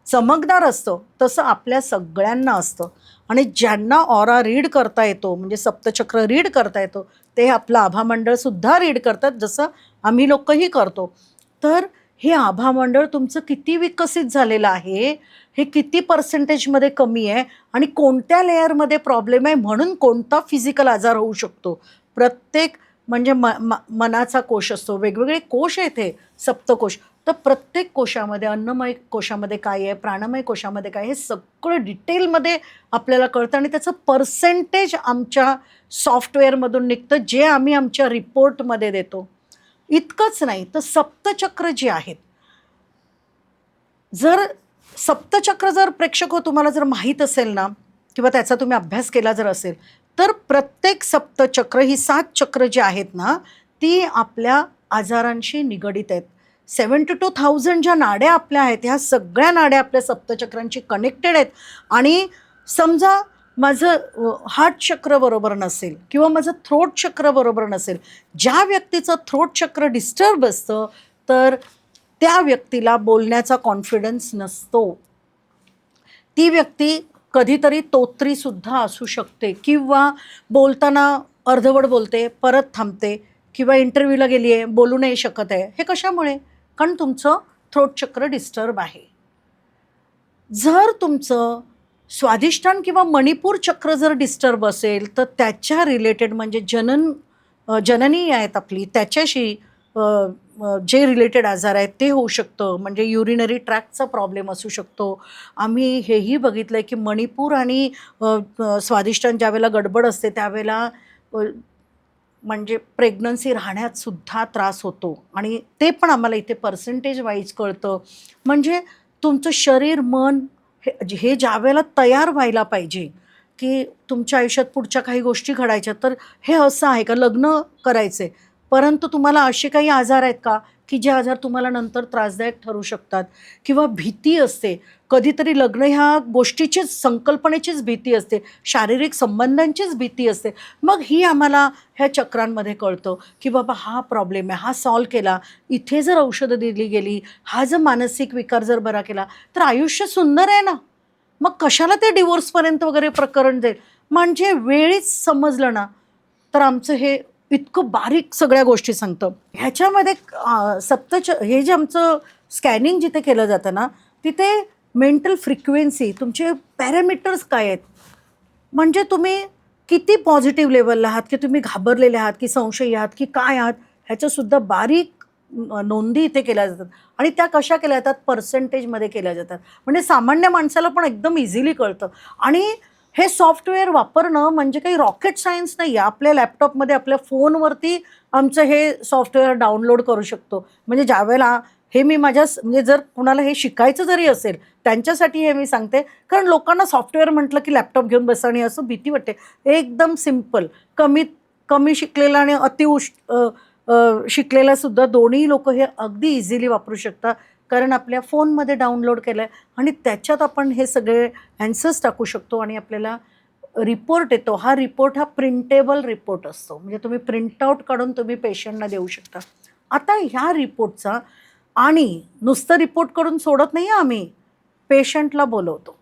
चमकदार असतं, तसं आपल्या सगळ्यांना असतं. आणि ज्यांना ऑरा रीड करता येतो, म्हणजे सप्तचक्र रीड करता येतो, ते आपलं आभामंडळसुद्धा रीड करतात, जसं आम्ही लोकही करतो. तर हे आभामंडळ तुमचं किती विकसित झालेलं आहे, हे किती पर्सेंटेजमध्ये कमी आहे आणि कोणत्या लेअरमध्ये प्रॉब्लेम आहे, म्हणून कोणता फिजिकल आजार होऊ शकतो. प्रत्येक म्हणजे मनाचा कोश असतो, वेगवेगळे कोश आहेत हे सप्तकोश. तर प्रत्येक कोशामध्ये, अन्नमय कोशामध्ये काय आहे, प्राणमय कोशामध्ये काय, हे सगळं डिटेलमध्ये आपल्याला कळतं आणि त्याचं पर्सेंटेज आमच्या सॉफ्टवेअरमधून निघतं, जे आम्ही आमच्या रिपोर्टमध्ये देतो. इतकंच नाही तर सप्तचक्र जे आहेत, जर सप्तचक्र जर प्रेक्षक हो तुम्हाला जर माहीत असेल ना, किंवा त्याचा तुम्ही अभ्यास केला जर असेल, तर प्रत्येक सप्तचक्र ही 7 चक्र जी आहेत ना, ती आपल्या आजारांशी निगडित आहेत. 72,000 ज्या नाड्या आपल्या आहेत, ह्या सगळ्या नाड्या आपल्या सप्तचक्रांची कनेक्टेड आहेत. आणि समजा माझं हार्ट चक्र बरोबर नसेल किंवा माझं थ्रोट चक्र बरोबर नसेल, ज्या व्यक्तीचं थ्रोट चक्र डिस्टर्ब असतं, तर त्या व्यक्तीला बोलण्याचा कॉन्फिडन्स नसतो. ती व्यक्ती कधीतरी तोत्रीसुद्धा असू शकते किंवा बोलताना अर्धवट बोलते, परत थांबते, किंवा इंटरव्ह्यूला गेली आहे, बोलू नाही शकत आहे. हे कशामुळे? कारण तुमचं थ्रोट चक्र डिस्टर्ब आहे. जर तुमचं स्वाधिष्ठान किंवा मणिपूर चक्र जर डिस्टर्ब असेल, तर त्याच्या रिलेटेड म्हणजे जननी आहेत आपली, त्याच्याशी जे रिलेटेड आजार आहेत ते होऊ शकतं. म्हणजे युरिनरी ट्रॅक्टचा प्रॉब्लेम असू शकतो. आम्ही हेही बघितलं आहे की मणिपूर आणि स्वाधिष्ठान ज्यावेळेला गडबड असते, त्यावेळेला म्हणजे प्रेग्नन्सी राहण्यात सुद्धा त्रास होतो. आणि ते पण आम्हाला इथे पर्सेंटेज वाईज कळतं. म्हणजे तुमचं शरीर, मन हे ज्यावेळेला तयार व्हायला पाहिजे की तुमच्या आयुष्यात पुढच्या काही गोष्टी घडायच्या, तर हे असं आहे का, लग्न करायचे परंतु तुम्हाला असे काही आजार आहेत का की जे आजार तुम्हाला नंतर त्रासदायक ठरू शकतात, किंवा भीती असते कधीतरी, लग्न ह्या गोष्टीचीच, संकल्पनेचीच भीती असते, शारीरिक संबंधांचीच भीती असते. मग ही आम्हाला ह्या चक्रांमध्ये कळतं की बाबा हा प्रॉब्लेम आहे, हा सॉल्व केला, इथे जर औषधं दिली गेली, हा जर मानसिक विकार जर बरा केला, तर आयुष्य सुंदर आहे ना. मग कशाला ते डिवोर्सपर्यंत वगैरे प्रकरण जाईल. म्हणजे वेळीच समजलं ना, तर आमचं हे इतकं बारीक सगळ्या गोष्टी सांगतं. ह्याच्यामध्ये हे जे आमचं स्कॅनिंग जिथे केलं जातं ना, तिथे मेंटल फ्रिक्वेन्सी, तुमचे पॅरामीटर्स काय आहेत, म्हणजे तुम्ही किती पॉझिटिव्ह लेवलला आहात, की तुम्ही घाबरलेले आहात, की संशयी आहात, की काय आहात, ह्याच्यासुद्धा बारीक नोंदी इथे केल्या जातात. आणि त्या कशा केल्या जातात, पर्सेंटेजमध्ये केल्या जातात. म्हणजे सामान्य माणसाला पण एकदम इझिली कळतं. आणि हे सॉफ्टवेअर वापरणं म्हणजे काही रॉकेट सायन्स नाही आहे. आपल्या लॅपटॉपमध्ये, आपल्या फोनवरती आमचं हे सॉफ्टवेअर डाउनलोड करू शकतो. म्हणजे ज्यावेळेला हे मी म्हणजे जर कुणाला हे शिकायचं जरी असेल, त्यांच्यासाठी हे मी सांगते. कारण लोकांना सॉफ्टवेअर म्हटलं की लॅपटॉप घेऊन बसा आणि असं भीती वाटते. एकदम सिम्पल, कमी शिकलेला आणि शिकलेलासुद्धा दोन्ही लोक हे अगदी इझिली वापरू शकतात. कारण आपल्या फोनमध्ये डाउनलोड केलं आहे आणि त्याच्यात आपण हे सगळे ॲन्सर्स टाकू शकतो आणि आपल्याला रिपोर्ट येतो. हा रिपोर्ट हा प्रिंटेबल रिपोर्ट असतो. म्हणजे तुम्ही प्रिंटआउट काढून तुम्ही पेशंटना देऊ शकता. आता ह्या रिपोर्टचा, आणि नुसतं रिपोर्ट करून सोडत नाही आम्ही, पेशंटला बोलवतो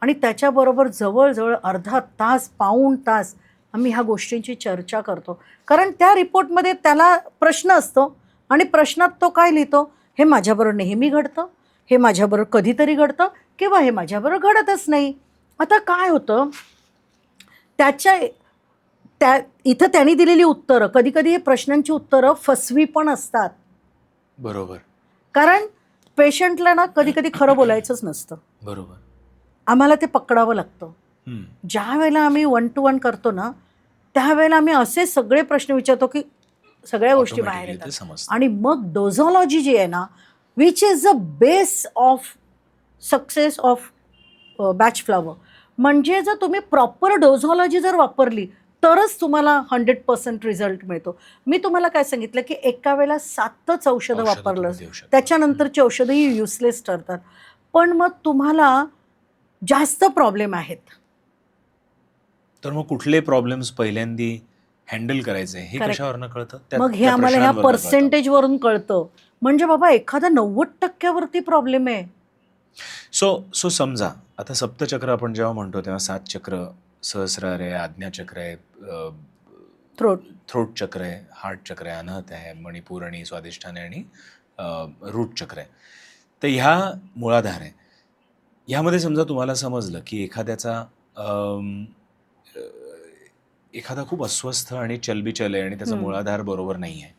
आणि त्याच्याबरोबर जवळजवळ अर्धा तास, पाऊण तास आम्ही ह्या गोष्टींची चर्चा करतो. कारण त्या रिपोर्टमध्ये त्याला प्रश्न असतो आणि प्रश्नात तो काय लिहितो, हे माझ्याबरोबर नेहमी घडतं, हे माझ्याबरोबर कधीतरी घडतं, किंवा हे माझ्याबरोबर घडतच नाही. आता काय होतं, इथं त्यांनी दिलेली उत्तरं, कधीकधी हे प्रश्नांची उत्तरं फसवी पण असतात. बरोबर. कारण पेशंटला ना कधीकधी खरं बोलायचंच नसतं. बरोबर. आम्हाला ते पकडावं लागतं. ज्या वेळेला आम्ही 1 to 1 करतो ना, त्यावेळेला आम्ही असे सगळे प्रश्न विचारतो की सगळ्या गोष्टी बाहेर Automatically ते येतात. समजतं. आणि मग डोझॉलॉजी जी आहे ना, which is the base of success of batch flower. म्हणजे जर तुम्ही प्रॉपर डोझॉलॉजी जर वापरली तरच तुम्हाला 100% रिझल्ट मिळतो. मी तुम्हाला काय सांगितलं की एका वेळेला 7च औषधं वापरलं, तुम्ही देऊ शकता. त्याच्यानंतरची औषधंही युजलेस ठरतात. पण मग तुम्हाला जास्त प्रॉब्लेम आहेत. तर मग कुठले प्रॉब्लेम्स पहिल्यांदी हँडल करायचे हे Correct. कशावरनं कळतं? मग हे आम्हाला ह्या पर्सेंटेजवरून कळतं. म्हणजे बाबा एखादा 90% प्रॉब्लेम आहे. सो समजा आता सप्तचक्र आपण जेव्हा म्हणतो तेव्हा 7 चक्र, सहस्रार आहे, आज्ञाचक्र आहे, थ्रोट. थ्रोट चक्र आहे, हार्ट चक्र आहे, अनाहत आहे, मणिपूर आणि स्वादिष्ठान आहे आणि रूट चक्र आहे. तर ह्या मूळाधार आहे. ह्यामध्ये समजा तुम्हाला समजलं की एखादा खूप अस्वस्थ आणि चलबिचल आहे आणि त्याचा मूळाधार बरोबर नाही आहे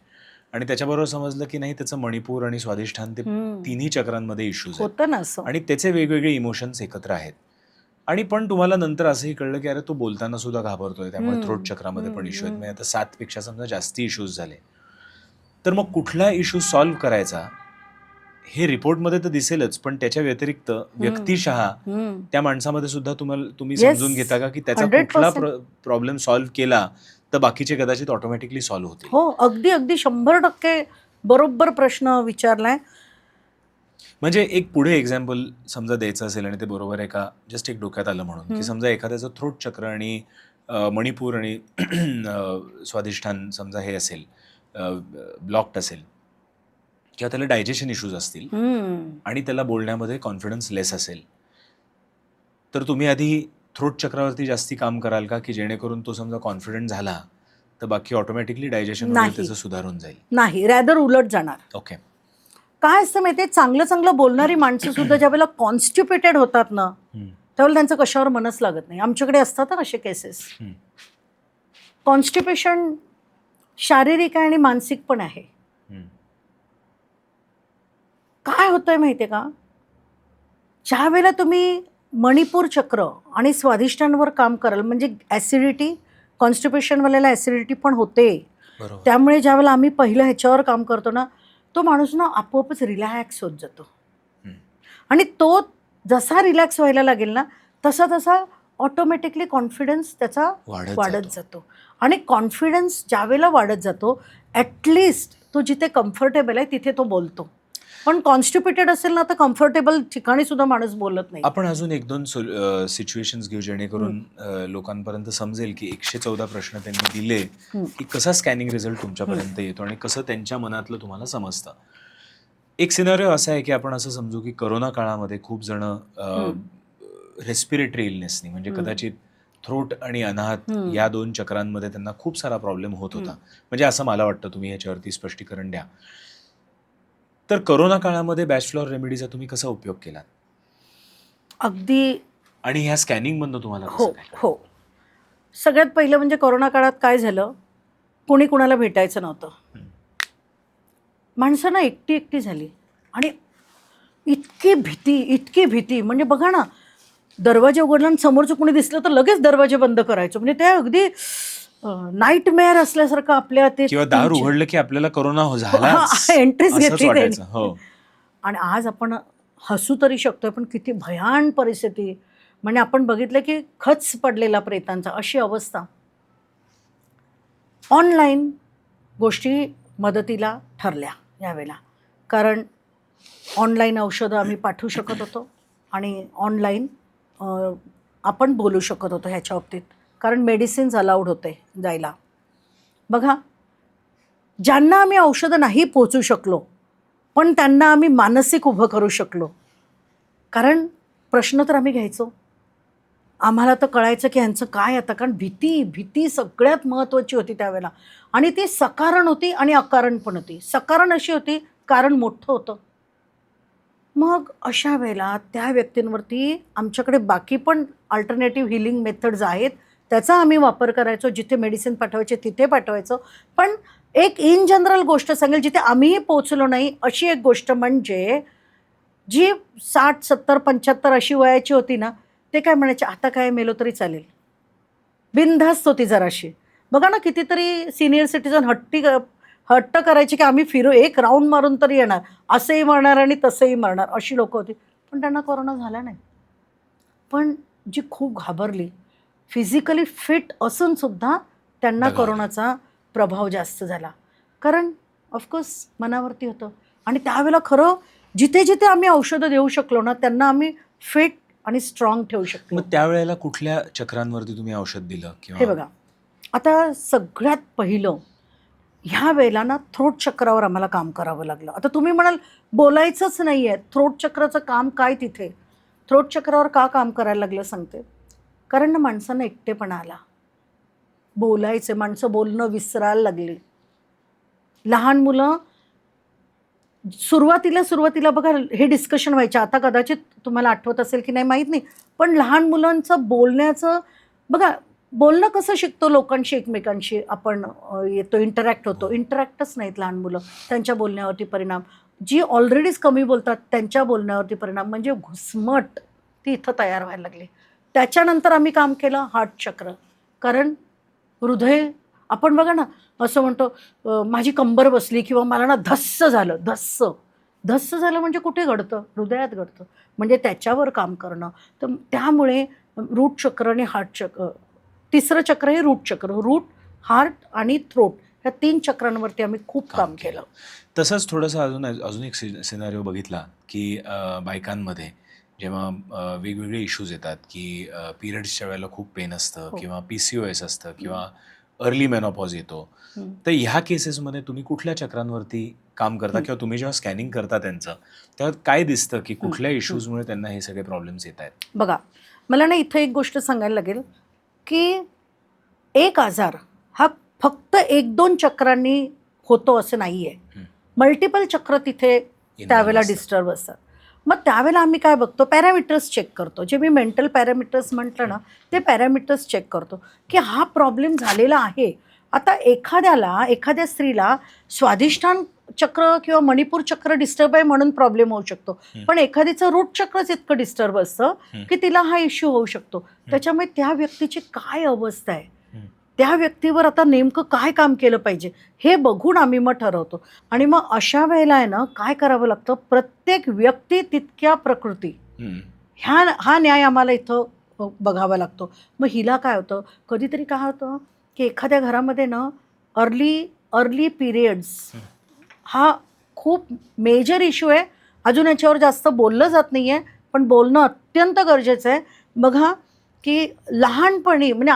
आणि त्याच्याबरोबर समजलं की नाही त्याचं मणिपूर आणि स्वादिष्ठान ते तिन्ही चक्रांमध्ये इश्यूज आहेत होतं ना असं. आणि त्याचे वेगवेगळे इमोशन्स एकत्र आहेत. आणि पण तुम्हाला नंतर असंही कळलं की अरे तो बोलताना सुद्धा घाबरतोय, त्यामुळे थ्रोट चक्रामध्ये पण इश्यू आहेत. म्हणजे आता 7 पेक्षा समजा जास्ती इश्यूज झाले, तर मग कुठला इश्यू सॉल्व्ह करायचा हे रिपोर्टमध्ये तर दिसेलच, पण त्याच्या व्यतिरिक्त व्यक्तिशः त्या माणसामध्ये सुद्धा तुम्ही Yes, समजून घेता का की त्याचा 100%. कुठला प्रॉब्लेम सॉल्व्ह केला तर बाकीचे कदाचित ऑटोमॅटिकली सॉल्व्ह होतील. हो, अगदी अगदी 100% बरोबर प्रश्न विचारलाय. म्हणजे एक पुढे एक्झाम्पल समजा द्यायचं असेल आणि ते बरोबर आहे का जस्ट एक डोक्यात आलं म्हणून की समजा एखाद्याचं थ्रोट चक्र आणि मणिपूर आणि स्वादिष्ठान समजा हे असेल, ब्लॉक्ड असेल किंवा त्याला डायजेशन इश्यूज असतील आणि त्याला बोलण्यामध्ये कॉन्फिडन्स लेस असेल, तर तुम्ही आधी थ्रोट चक्रावरती जास्ती काम कराल का की जेणेकरून तो समजा कॉन्फिडंट झाला तर बाकी ऑटोमॅटिकली डायजेशन नाही. त्याचं सुधारून जाईल? नाही, रॅदर उलट जाणार. ओके. काय असतं माहितीये, चांगलं चांगलं बोलणारी माणसं सुद्धा ज्यावेळेला कॉन्स्टिपेटेड होतात ना, त्यावेळेला त्यांचं कशावर मनच लागत नाही. आमच्याकडे असतात ना असे केसेस. कॉन्स्टिपेशन शारीरिक आहे आणि मानसिक पण आहे. काय होतंय माहितीये का, ज्या वेळेला तुम्ही मणिपूर चक्र आणि स्वादिष्टांवर काम कराल, म्हणजे ॲसिडिटी, कॉन्स्टिपेशनवाल्याला ॲसिडिटी पण होते. बरोबर. त्यामुळे ज्यावेळेला आम्ही पहिलं ह्याच्यावर काम करतो ना, तो माणूस ना आपोआपच रिलॅक्स होत जातो. आणि तो जसा रिलॅक्स व्हायला लागेल ना, तसा तसा ऑटोमॅटिकली कॉन्फिडन्स त्याचा वाढत जातो. आणि कॉन्फिडन्स ज्यावेळेला वाढत जातो, ॲटलिस्ट तो जिथे कम्फर्टेबल आहे तिथे तो बोलतो. पण कॉन्स्टिपेटेड असेल ना, तर कम्फर्टेबल ठिकाणी सुद्धा माणूस बोलत नाही. आपण अजून 1-2 सिच्युएशन्स घेऊ जेणेकरून लोकांपर्यंत समजेल की 114 प्रश्न त्यांनी दिले की कसा स्कॅनिंग रिझल्ट तुमच्यापर्यंत येतो आणि कसं त्यांच्या मनातलं तुम्हाला समजतं. एक सिनारिओ असा आहे की आपण असं समजू की कोरोना काळामध्ये खूप जण रेस्पिरेटरी इलनेसनी म्हणजे कदाचित थ्रोट आणि अनाहत या 2 चक्रांमध्ये त्यांना खूप सारा प्रॉब्लेम होत होता. म्हणजे असं मला वाटतं, तुम्ही ह्याच्यावरती स्पष्टीकरण द्या. तर कोरोना काळामध्ये बॅच फ्लॉवर रेमेडीचा तुम्ही कसा उपयोग केला अगदी. आणि ह्या स्कॅनिंग मधनं तुम्हाला हो कसं काय? हो, सगळ्यात पहिलं म्हणजे कोरोना काळात काय झालं, कोणी कुणाला भेटायचं नव्हतं. माणसं ना एकटी एकटी झाली आणि इतकी भीती म्हणजे बघा ना, दरवाजे उघडला आणि समोरचं कोणी दिसलं तर लगेच दरवाजे बंद करायचो. म्हणजे ते अगदी नाईटमेअर असल्यासारखं आपल्या ते किंवा दार उघडलं की आपल्याला कोरोना झाला एंट्रीच घेतली वाटायचं. हो. आणि आज आपण हसू तरी शकतोय, पण किती भयान परिस्थिती. म्हणजे आपण बघितलं की खच पडलेला प्रेतांचा, अशी अवस्था. ऑनलाईन गोष्टी मदतीला ठरल्या यावेळेला, कारण ऑनलाईन औषधं आम्ही पाठवू शकत होतो आणि ऑनलाईन आपण बोलू शकत होतो ह्याच्या बाबतीत, कारण मेडिसिन्स अलाउड होते जायला. बघा, ज्यांना आम्ही औषधं नाही पोचू शकलो, पण त्यांना आम्ही मानसिक उभं करू शकलो. कारण प्रश्न तर आम्ही घ्यायचो, आम्हाला तर कळायचं की ह्यांचं काय आता, कारण भीती सगळ्यात महत्त्वाची होती त्यावेळेला. आणि ती सकारण होती आणि अकारण पण होती. सकारण अशी होती कारण मोठं होतं. मग अशा वेळेला त्या व्यक्तींवरती आमच्याकडे बाकी पण अल्टरनेटिव्ह हिलिंग मेथड्स आहेत, त्याचा आम्ही वापर करायचो. जिथे मेडिसिन पाठवायचे तिथे पाठवायचो. पण एक इन जनरल गोष्ट सांगेल, जिथे आम्हीही पोचलो नाही अशी एक गोष्ट म्हणजे, जी 60, 70, 75 अशी वयाची होती ना, ते काय म्हणायचे, आता काय मेलो तरी चालेल, बिनधास्त होती जराशी. बघा ना, कितीतरी सिनियर सिटीजन हट्ट करायचे की आम्ही एक राऊंड मारून तरी येणार, असंही मरणार आणि तसंही मरणार, अशी लोक होती. पण त्यांना कोरोना झाला नाही. पण जी खूप घाबरली, फिजिकली फिट असून सुद्धा त्यांना दगावली. कोरोनाचा प्रभाव जास्त झाला. कारण ऑफकोर्स मनावरती होतं. आणि त्यावेळेला खरं जिथे जिथे आम्ही औषधं देऊ शकलो ना, त्यांना आम्ही फिट आणि स्ट्रॉंग ठेवू शकलो. मग त्यावेळेला कुठल्या चक्रांवरती तुम्ही औषध दिलं हे किंवा बघा, आता सगळ्यात पहिलं ह्या वेळेला ना थ्रोट चक्रावर आम्हाला काम करावं लागलं. आता तुम्ही म्हणाल बोलायचंच नाही आहे, थ्रोट चक्राचं काम काय तिथे? थ्रोट चक्रावर का काम करायला लागलं सांगते. कारण ना माणसांना एकटेपणा आला, बोलायचे, माणसं बोलणं विसरायला लागली. लहान मुलं सुरुवातीला बघा हे डिस्कशन व्हायचे. आता कदाचित तुम्हाला आठवत असेल की नाही माहीत नाही, पण लहान मुलांचं बोलण्याचं बघा, बोलणं कसं शिकतो लोकांशी, एकमेकांशी आपण येतो, इंटरॅक्ट होतो. इंटरॅक्टच नाहीत लहान मुलं. त्यांच्या बोलण्यावरती परिणाम, जी ऑलरेडीच कमी बोलतात त्यांच्या बोलण्यावरती परिणाम, म्हणजे घुसमट ती इथं तयार व्हायला लागली. त्याच्यानंतर आम्ही काम केलं हार्ट चक्र. कारण हृदय, आपण बघा ना असं म्हणतो माझी कंबर बसली किंवा मला ना धस्स झालं. धस्स झालं म्हणजे कुठे घडतं? हृदयात घडतं. म्हणजे त्याच्यावर काम करणं. तर त्यामुळे रूट चक्र आणि हार्ट चक्र, तिसरं चक्र हे रूट चक्र, रूट, हार्ट आणि थ्रोट, ह्या 3 चक्रांवरती आम्ही खूप काम केलं. तसंच थोडंसं अजून एक सिनारिओ बघितला की बायकांमध्ये जेव्हा वेगवेगळे इश्यूज येतात की पिरियड्सच्या वेळेला खूप पेन असतं किंवा PCOS असतं किंवा अर्ली मेनोपॉज येतो. तर ह्या केसेसमध्ये तुम्ही कुठल्या चक्रांवरती काम करता किंवा तुम्ही जेव्हा स्कॅनिंग करता त्यांचं, तेव्हा काय दिसतं की कुठल्या इश्यूजमुळे त्यांना हे सगळे प्रॉब्लेम्स येत आहेत? बघा, मला ना इथं एक गोष्ट सांगायला लागेल की एक आजार हा फक्त 1-2 चक्रांनी होतो असं नाही आहे. मल्टिपल चक्र तिथे त्यावेळेला डिस्टर्ब असतात. मग त्यावेळेला आम्ही काय बघतो, पॅरामीटर्स चेक करतो. जे मी मेंटल पॅरामीटर्स म्हटलं ना, ते पॅरामीटर्स चेक करतो की हा प्रॉब्लेम झालेला आहे. आता एखाद्या स्त्रीला स्वाधिष्ठान चक्र किंवा मणिपूर चक्र डिस्टर्ब आहे म्हणून प्रॉब्लेम होऊ शकतो, पण एखादीचं रूट चक्रच इतकं डिस्टर्ब असतं की तिला हा इश्यू होऊ शकतो. त्याच्यामुळे त्या व्यक्तीची काय अवस्था आहे, त्या व्यक्तीवर आता नेमकं काय काम केलं पाहिजे हे बघून आम्ही मग ठरवतो. आणि मग अशा वेळेला आहे ना काय करावं लागतं, प्रत्येक व्यक्ती तितक्या प्रकृती, हा न्याय आम्हाला इथं बघावा लागतो. मग हिला काय होतं, कधीतरी काय होतं की एखाद्या घरामध्ये ना अर्ली पिरियड्स हा खूप मेजर इश्यू आहे. अजून याच्यावर जास्त बोललं जात नाही आहे, पण बोलणं अत्यंत गरजेचं आहे. बघा की लहानपणी, म्हणजे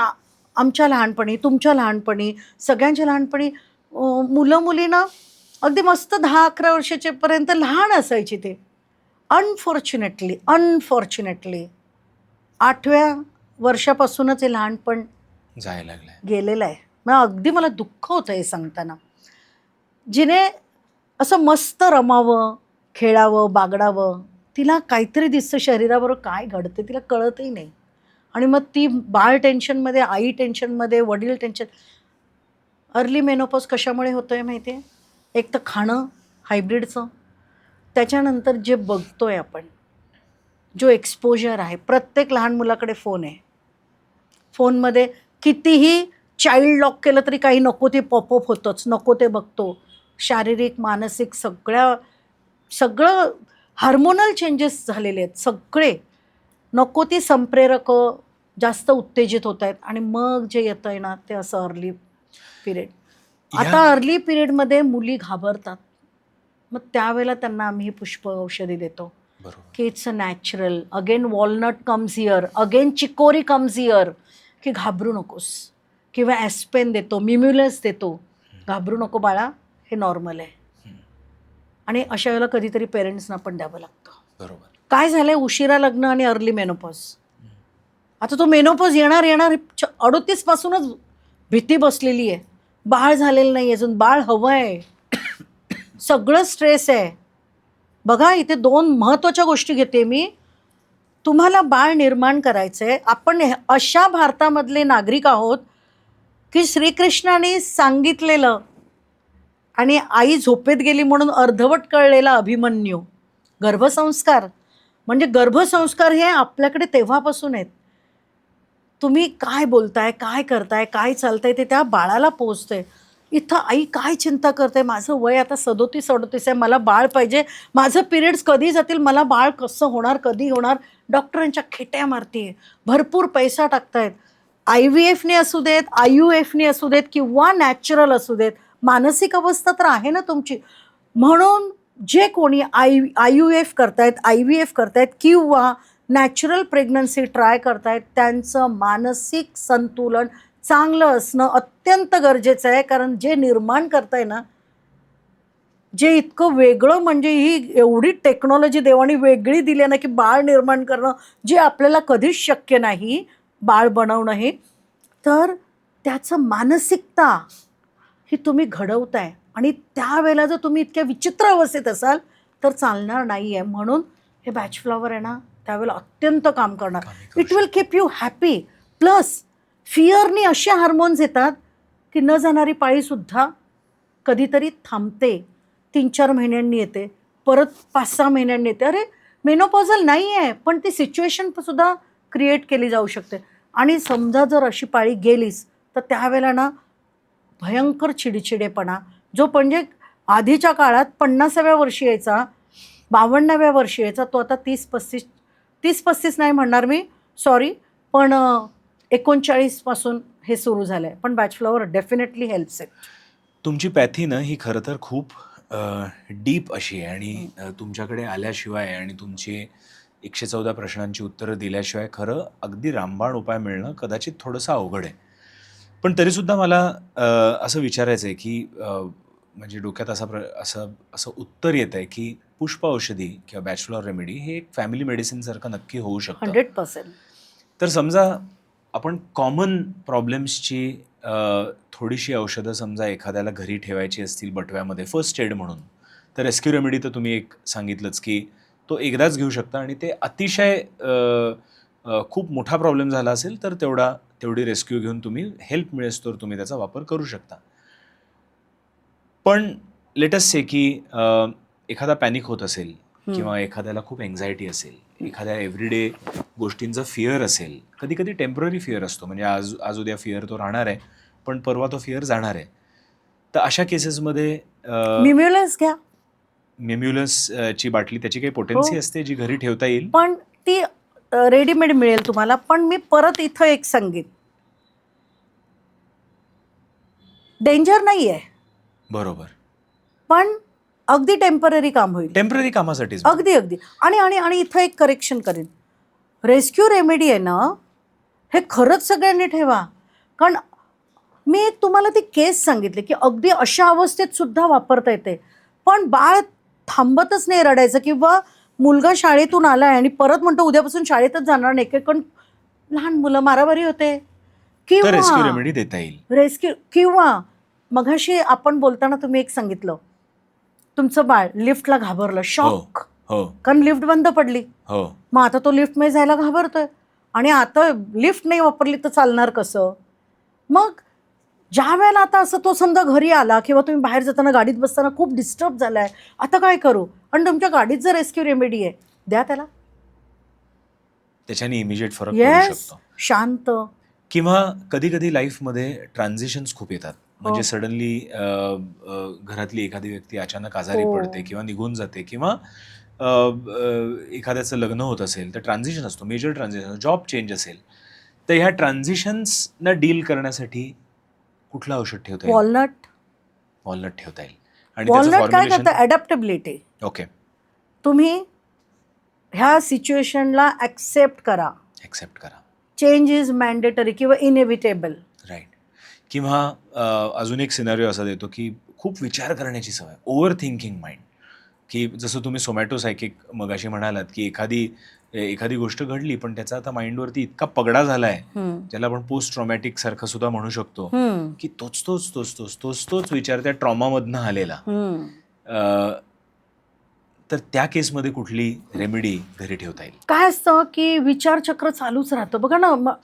आमच्या लहानपणी, तुमच्या लहानपणी, सगळ्यांच्या लहानपणी मुलं मुलींना अगदी मस्त 10-11 वर्षाचेपर्यंत लहान असायची ते. अनफॉर्च्युनेटली 8व्या वर्षापासूनच हे लहानपण जायला लागलंय, गेलेलं आहे. मग अगदी मला दुःख होतं हे सांगताना. जिने असं मस्त रमावं, खेळावं, बागडावं, तिला काहीतरी दिसतं शरीराबरोबर काय घडतं तिला कळतही नाही. आणि मग ती बाळ टेन्शनमध्ये, आई टेन्शनमध्ये, वडील टेन्शन. अर्ली मेनोपॉज कशामुळे होतं आहे माहिती आहे? एक तर खाणं हायब्रिडचं, त्याच्यानंतर जे बघतोय आपण, जो एक्सपोजर आहे. प्रत्येक लहान मुलाकडे फोन आहे. फोनमध्ये कितीही चाइल्ड लॉक केलं तरी काही नको ते पॉपअप होतंच, नको ते बघतो. शारीरिक, मानसिक सगळं हार्मोनल चेंजेस झालेले आहेत सगळे. नको ती संप्रेरकं जास्त उत्तेजित होत आहेत आणि मग जे येतं आहे ना ते असं अर्ली पिरियड. आता अर्ली पिरियडमध्ये मुली घाबरतात. मग त्यावेळेला त्यांना आम्ही पुष्प औषधी देतो की it's a natural. Again walnut comes here, again chicory comes here, की घाबरू नकोस. किंवा ॲस्पेन देतो, मिम्युलस देतो, घाबरू नको बाळा, हे नॉर्मल आहे. आणि अशा वेळेला कधीतरी पेरेंट्सना पण द्यावं लागतं. बरोबर. काय झालंय, उशिरा लग्न आणि अर्ली मेनोपॉज. आता तो मेनोपॉज येणार 38 पासूनच भीती बसलेली आहे. बाळ झालेलं नाही अजून, बाळ हवं आहे, सगळं स्ट्रेस आहे. बघा इथे 2 महत्त्वाच्या गोष्टी घेते मी. तुम्हाला बाळ निर्माण करायचं आहे. आपण अशा भारतामधले नागरिक आहोत की श्रीकृष्णाने सांगितलेलं आणि आई झोपेत गेली म्हणून अर्धवट कळलेला अभिमन्यू, गर्भसंस्कार म्हणजे गर्भसंस्कार हे आपल्याकडे तेव्हापासून आहेत. तुम्ही काय बोलताय, काय करताय, काय चालतंय ते त्या बाळाला पोहोचतंय. इथं आई काय चिंता करते, माझं वय आता 37-38 आहे, मला बाळ पाहिजे, माझं पिरियड्स कधी जातील, मला बाळ कसं होणार, कधी होणार, डॉक्टरांच्या खेट्या मारतीये, भरपूर पैसा टाकतायत. IVFने असू देत, IUFने असू देत किंवा नॅचरल असू देत, मानसिक अवस्था तर आहे ना तुमची. म्हणून जे कोणी IUF करतायत, IVF करतायत किंवा नॅचरल प्रेग्नन्सी ट्राय करतायत, त्यांचं मानसिक संतुलन चांगलं असणं अत्यंत गरजेचं आहे. कारण जे निर्माण करताय ना, जे इतकं वेगळं, म्हणजे ही एवढी टेक्नॉलॉजी देवानी वेगळी दिली ना, की बाळ निर्माण करणं जे आपल्याला कधीच शक्य नाही, बाळ बनवणं हे, तर त्याचं मानसिकता ही तुम्ही घडवताय. आणि त्यावेळेला जर तुम्ही इतक्या विचित्र अवस्थेत असाल तर चालणार नाही आहे. म्हणून हे बॅच फ्लॉवर आहे ना, त्यावेळेला अत्यंत काम करणार. It will keep you happy. Plus फिअरनी असे हार्मोन्स येतात की न जाणारी पाळीसुद्धा कधीतरी थांबते, 3-4 महिन्यांनी येते, परत 5-6 महिन्यांनी येते. अरे मेनोपॉझल नाही आहे, पण ती सिच्युएशन सुद्धा क्रिएट केली जाऊ शकते. आणि समजा जर अशी पाळी गेलीच तर त्यावेळेला ना भयंकर चिडचिडेपणा, जो म्हणजे आधीच्या काळात 50व्या वर्षी यायचा, 52व्या वर्षी यायचा, तो आता 30-35 नाही म्हणणार मी, सॉरी, पण 39 पासून हे सुरू झालं आहे. पण batch flower definitely helps it. तुमची पॅथी ना ही खरं तर खूप डीप अशी आहे आणि तुमच्याकडे आल्याशिवाय आणि तुमची 114 प्रश्नांची उत्तरं दिल्याशिवाय खरं अगदी रामबाण उपाय मिळणं कदाचित थोडंसं अवघड आहे. पण तरीसुद्धा मला असं विचारायचं आहे की म्हणजे डोक्यात असं उत्तर येतं आहे की पुष्प औषधी किंवा बॅचलर रेमेडी हे एक फॅमिली मेडिसिनसारखं नक्की होऊ शकतं. 100%. तर समजा आपण कॉमन प्रॉब्लेम्सची थोडीशी औषधं समजा एखाद्याला घरी ठेवायची असतील बटव्यामध्ये फर्स्ट एड म्हणून, तर रेस्क्यू रेमेडी तर तुम्ही एक सांगितलंच की तो एकदाच घेऊ शकता आणि ते अतिशय खूप मोठा प्रॉब्लेम झाला असेल तर तेवढी रेस्क्यू घेऊन तुम्ही हेल्प मिळेस तर तुम्ही त्याचा वापर करू शकता. पण लेटस से की एखादा पॅनिक होत असेल किंवा एखाद्याला खूप एन्झायटी असेल, एखाद्या एव्हरीडे गोष्टींचा फिअर असेल, कधी कधी टेम्पररी फिअर असतो, म्हणजे आज उद्या फिअर तो राहणार आहे पण परवा तो फिअर जाणार आहे. तर अशा केसेसमध्ये मिम्युलस घ्या. ची बाटली, त्याची काही पोटेन्सी असते जी घरी ठेवता येईल? पण ती रेडीमेड मिळेल तुम्हाला. पण मी परत इथं एक सांगेन, डेंजर नाही आहे, बरोबर, पण अगदी टेम्पररी काम होईल, टेम्पररी कामासाठीच. अगदी अगदी. आणि आणि आणि इथं एक करेक्शन करेन, रेस्क्यू रेमेडी आहे ना, हे खरंच सगळ्यांनी ठेवा. कारण मी एक तुम्हाला ती केस सांगितली की अगदी अशा अवस्थेत सुद्धा वापरता येते, पण बाळ थांबतच नाही रडायचं, किंवा मुलगा शाळेतून आलाय आणि परत म्हणतो उद्यापासून शाळेतच जाणार नाही, कारण लहान मुलं मारामारी होते, तर रेस्क्यू किंवा रेमेडी देता येईल. रेस्क्यू, किंवा मघाशी आपण बोलताना तुम्ही एक सांगितलं, तुमचं बाळ लिफ्टला घाबरलं, शॉक, हो कारण लिफ्ट बंद पडली, हो, मग आता तो लिफ्टमध्ये जायला घाबरतोय आणि आता लिफ्ट नाही वापरली तर चालणार कसं. मग ज्या वेळेला आता असं तो समजा घरी आला किंवा तुम्ही बाहेर जाताना गाडीत बसताना खूप डिस्टर्ब झालाय, आता काय करू, आणि तुमच्या गाडीत जर रेस्क्यू रेमेडी आहे, द्या त्याला, त्याच्याने इमिजिएट फरक पडू येस, शकतो. शांत. किंवा कधी कधी लाईफमध्ये ट्रान्झिशन्स खूप येतात, म्हणजे हो. सडनली घरातली एखादी व्यक्ती अचानक आजारी हो. पडते किंवा निघून जाते, किंवा एखाद्याचं लग्न होत असेल तर ट्रान्झिशन असतो, मेजर ट्रान्झिशन, जॉब चेंज असेल, तर ह्या ट्रान्झिशन्सना डील करण्यासाठी कुठलं औषध ठेवता येईल? वॉलनट ठेवता येईल. आणि त्याचं वॉलनट काय फॉर्म्युलेशन? करतं, अडॅप्टेबिलिटी. ओके, तुम्ही ह्या सिच्युएशनला ॲक्सेप्ट करा, ॲक्सेप्ट करा, चेंज इज मॅन्डेटरी किंवा इनएव्हिटेबल. राईट. किंवा अजून एक सिनारिओ असा देतो की खूप विचार करण्याची सवय, ओव्हर थिंकिंग माइंड, की जसं तुम्ही सोमॅटोसायकिक मगाशी म्हणालात की एखादी गोष्ट घडली पण त्याचा आता माइंडवरती इतका पगडा झालाय, ज्याला आपण पोस्ट ट्रॉमॅटिक सारखं सुद्धा म्हणू शकतो, की तोच विचार त्या ट्रॉमामधनं आलेला. तर त्या केसमध्ये कुठली रेमेडी घरी ठेवता येईल? काय असतं की विचारचक्र चालूच राहतं. बघा ना,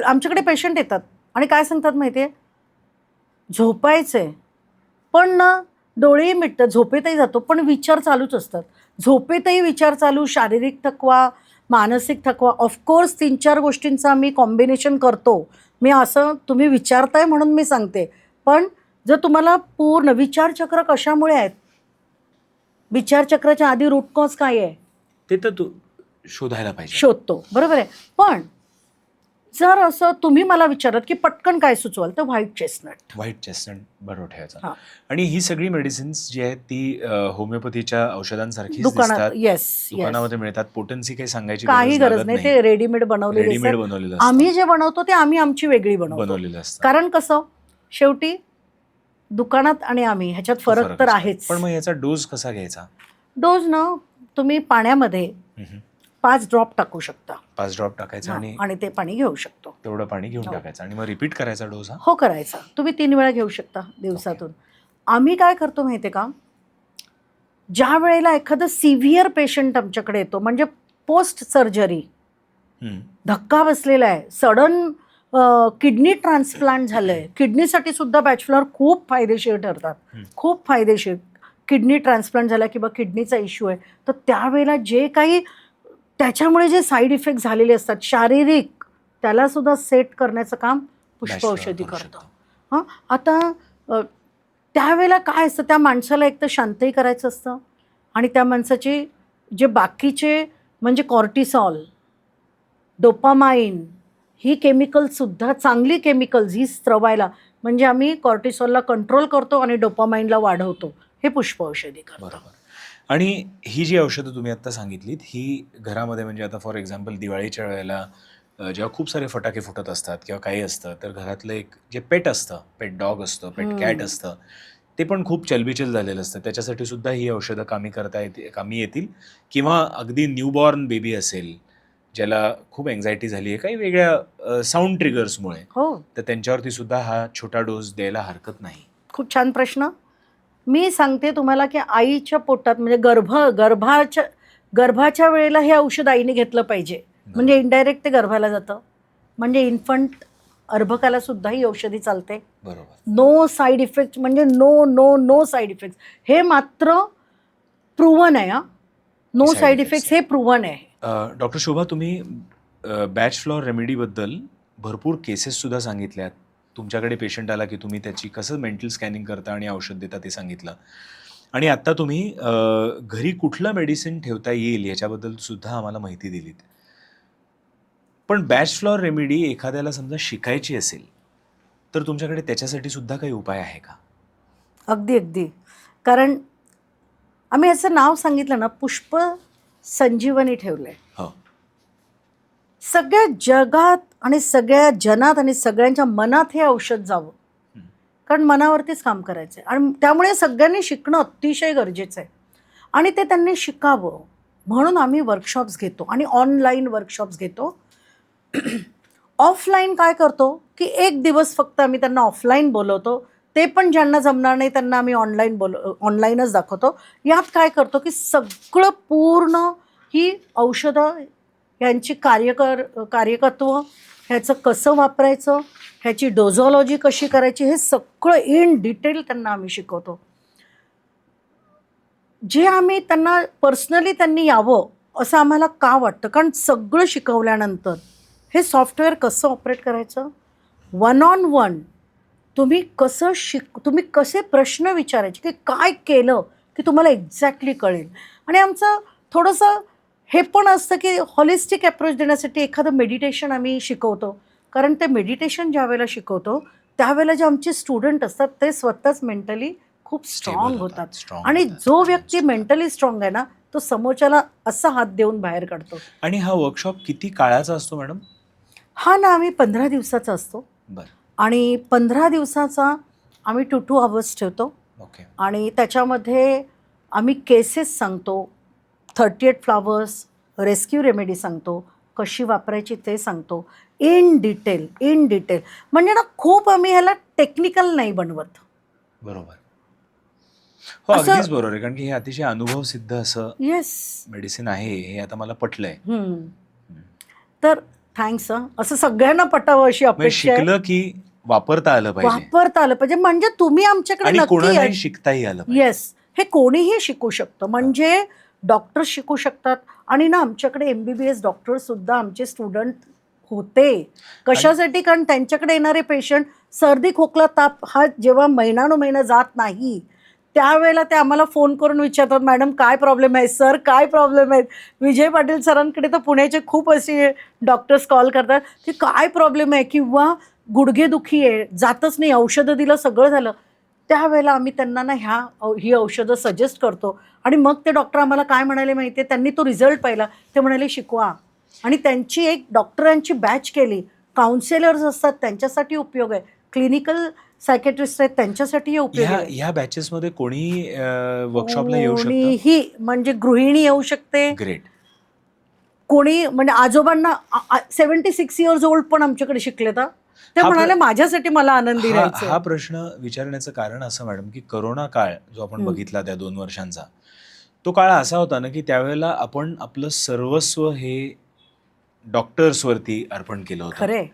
आमच्याकडे पेशंट येतात आणि काय सांगतात माहितीये, झोपायचंय पण ना डोळेही मिटतात, झोपेतही जातो, पण विचार चालूच असतात. झोपेतही विचार चालू, शारीरिक थकवा, मानसिक थकवा. ऑफकोर्स 3-4 गोष्टींचं आम्ही कॉम्बिनेशन करतो. मी असं तुम्ही विचारताय म्हणून मी सांगते. पण जर तुम्हाला पूर्ण विचारचक्र कशामुळे आहेत, विचारचक्राच्या आधी रूट कॉज काय आहे ते तर तू शोधायला पाहिजे. शोधतो, बरोबर आहे. पण जर असं तुम्ही मला विचारत की पटकन काय सुचवाल, तर व्हाईट चेस्टनट बरोबर ठेवायचा. हां. आणि ही सगळी मेडिसिन्स जी आहेत ती होमिओपॅथीच्या औषधांसारखीच दुकानात दिसतात. येस दुकानामध्ये मिळतात. पोटन्सी काही सांगायची काही गरज लागत नाही. ते रेडीमेड बनवलेले रेडीमेड असतात. बनवलेलं असतं. आम्ही जे बनवतो ते आम्ही आमची वेगळी बनवलेलं असतं. कारण कसं शेवटी दुकानात आणि आम्ही ह्याच्यात फरक तर असतो. आहेच. पण मग याचा डोस कसा घ्यायचा? डोस ना तुम्ही पाण्यामध्ये 5 ड्रॉप टाकू शकता. 5 ड्रॉप टाकायचा आणि ते पाणी घेऊ शकतो. तेवढं पाणी घेऊन टाकायचं आणि मग रिपीट करायचा डोस. हो, करायचा. तुम्ही 3 वेळा घेऊ शकता दिवसातून. आम्ही काय करतो माहितीये का, ज्या वेळेला एखादं सिव्हिअर पेशंट आमच्याकडे येतो, म्हणजे पोस्ट सर्जरी धक्का बसलेला आहे, सडन किडनी ट्रान्सप्लांट झालंय, किडनीसाठी सुद्धा बॅचलर खूप फायदेशीर ठरतात. खूप फायदेशीर. किडनी ट्रान्सप्लांट झाला किंवा किडनीचा इश्यू आहे, तर त्यावेळेला जे काही त्याच्यामुळे जे साईड इफेक्ट झालेले असतात शारीरिक, त्याला सुद्धा सेट करण्याचं काम पुष्प औषधी करतो. हां, आता त्यावेळेला काय असतं, त्या माणसाला एक तर शांतही करायचं असतं आणि त्या माणसाचे जे बाकीचे म्हणजे कॉर्टिसॉल, डोपामाइन, ही केमिकलसुद्धा चांगली केमिकल्स ही स्त्रवायला, म्हणजे आम्ही कॉर्टिसॉलला कंट्रोल करतो आणि डोपामाइनला वाढवतो. हे पुष्प औषधी करतो. बरोबर. आणि ही जी औषधं तुम्ही आता सांगितलीत ही घरामध्ये, म्हणजे आता फॉर एक्झाम्पल दिवाळीच्या वेळेला जेव्हा खूप सारे फटाके फुटत असतात किंवा काही असतं, तर घरातलं एक जे पेट असतं, पेट डॉग असतं, पेट कॅट असतं, ते पण खूप चलबिचल झालेलं असतं. त्याच्यासाठी सुद्धा ही औषधं कामी येतील. किंवा अगदी न्यूबॉर्न बेबी असेल, ज्याला खूप एन्झायटी झाली आहे काही वेगळ्या साऊंड ट्रिगर्समुळे, हो, तर त्यांच्यावरती सुद्धा हा छोटा डोस द्यायला हरकत नाही. खूप छान प्रश्न. मी सांगते तुम्हाला की आईच्या पोटात म्हणजे गर्भाच्या वेळेला हे औषध आईने घेतलं पाहिजे. म्हणजे इनडायरेक्ट ते गर्भाला जातं. म्हणजे इन्फंट अर्भकाला सुद्धा ही औषधी चालते. बरोबर. नो साईड इफेक्ट, म्हणजे नो साईड इफेक्ट. हे मात्र प्रूव्हन आहे. No Side side effects effect हे प्रूव्हन आहे. डॉक्टर शोभा, तुम्ही बॅच फ्लॉर रेमेडीबद्दल भरपूर केसेस सुद्धा सांगितल्यात. तुमच्याकडे पेशंट आला की तुम्ही त्याची कसं मेंटल स्कॅनिंग करता आणि औषध देता ते सांगितलं. आणि आत्ता तुम्ही घरी कुठलं मेडिसिन ठेवता येईल याच्याबद्दल सुद्धा आम्हाला माहिती दिलीत. पण बॅच फ्लॉर रेमेडी एखाद्याला समजा शिकायची असेल, तर तुमच्याकडे त्याच्यासाठी सुद्धा काही उपाय आहे का? अगदी. कारण आम्ही याचं नाव सांगितलं ना, पुष्प संजीवनी ठेवलंय. हो. सगळ्या जगात आणि सगळ्या जनात आणि सगळ्यांच्या मनात हे औषध जावं. कारण मनावरतीच काम करायचं आहे आणि त्यामुळे सगळ्यांनी शिकणं अतिशय गरजेचं आहे आणि ते त्यांनी शिकावं म्हणून आम्ही वर्कशॉप्स घेतो आणि ऑनलाईन वर्कशॉप्स घेतो. ऑफलाईन काय करतो की 1 दिवस फक्त आम्ही त्यांना ऑफलाईन बोलवतो. ते पण ज्यांना जमणार नाही त्यांना आम्ही ऑनलाईनच दाखवतो. यात काय करतो की सगळं पूर्ण ही औषधं, ह्यांची कार्यकत्व, ह्याचं कसं वापरायचं, ह्याची डोझॉलॉजी कशी करायची, हे सगळं इन डिटेल त्यांना आम्ही शिकवतो. जे आम्ही त्यांना पर्सनली त्यांनी यावं असं आम्हाला का वाटतं, कारण सगळं शिकवल्यानंतर हे सॉफ्टवेअर कसं ऑपरेट करायचं, 1-on-1 तुम्ही कसे प्रश्न विचारायचे, की काय केलं की तुम्हाला एक्झॅक्टली कळेल. आणि आमचं थोडंसं हे पण असतं की हॉलिस्टिक अप्रोच देण्यासाठी एखादं मेडिटेशन आम्ही शिकवतो. कारण ते मेडिटेशन ज्या वेळेला शिकवतो त्यावेळेला जे आमचे स्टुडंट असतात ते स्वतःच मेंटली खूप स्ट्रॉंग होतात. आणि जो व्यक्ती मेंटली स्ट्रॉंग आहे ना, तो समोरच्याला असा हात देऊन बाहेर काढतो. आणि हा वर्कशॉप किती काळाचा असतो मॅडम? हा ना, आम्ही 15 दिवसाचा असतो. बरं. आणि 15 दिवसाचा आम्ही 2 आवर्स ठेवतो. ओके. आणि त्याच्यामध्ये आम्ही केसेस सांगतो, 38 फ्लॉवर्स रेस्क्यू रेमेडी सांगतो, कशी वापरायची ते सांगतो इन डिटेल. म्हणजे ना खूप आम्ही ह्याला टेक्निकल नाही बनवत. बरोबर. हो, अगदीच बरोबर आहे. कारण की हे अतिशय अनुभव सिद्ध असं मेडिसिन आहे, हे आता मला पटलंय. तर थँक्स. असं सगळ्यांना पटावं अशी अपेक्षा आहे. शिकलं की वापरता आलं पाहिजे. म्हणजे तुम्ही आमच्याकडे आणि नक्की कोणालाही शिकताही आलं पाहिजे. येस, हे कोणीही शिकू शकतं. म्हणजे डॉक्टर्स शिकू शकतात. आणि ना आमच्याकडे MBBS डॉक्टरसुद्धा आमचे स्टुडंट होते. कशासाठी? कारण त्यांच्याकडे येणारे पेशंट सर्दी, खोकला, ताप हा जेव्हा महिना जात नाही, त्यावेळेला ते आम्हाला फोन करून विचारतात, मॅडम काय प्रॉब्लेम आहे, सर काय प्रॉब्लेम आहेत. विजय पाटील सरांकडे तर पुण्याचे खूप असे डॉक्टर्स कॉल करतात की काय प्रॉब्लेम आहे, किंवा गुडघेदुखी आहे, जातच नाही, औषधं दिलं, सगळं झालं. त्यावेळेला आम्ही त्यांना ना ही औषधं सजेस्ट करतो. आणि मग ते डॉक्टर आम्हाला काय म्हणाले माहिती आहे, त्यांनी तो रिझल्ट पाहिला, ते म्हणाले शिकवा. आणि त्यांची एक डॉक्टरांची बॅच केली. काउन्सिलर्स असतात त्यांच्यासाठी उपयोग आहे, क्लिनिकल सायकेट्रिस्ट आहेत त्यांच्यासाठी उपयोग आहे. ह्या बॅचेसमध्ये कोणी वर्कशॉपला येऊ शकतं? कोणीही, म्हणजे गृहिणी येऊ शकते, ग्रेट. कोणी म्हणजे आजोबांना 76 इयर्स ओल्ड पण आमच्याकडे शिकले तर ते म्हणाले माझ्यासाठी मला आनंदी राहायचं. हा प्रश्न विचारण्याचं कारण असं मॅडम की करोना काळ जो आपण बघितला त्या 2 वर्षांचा, तो काळ असा होता ना की त्यावेळेला आपण आपलं सर्वस्व हे डॉक्टर्सवरती अर्पण केलं होतं. खरे.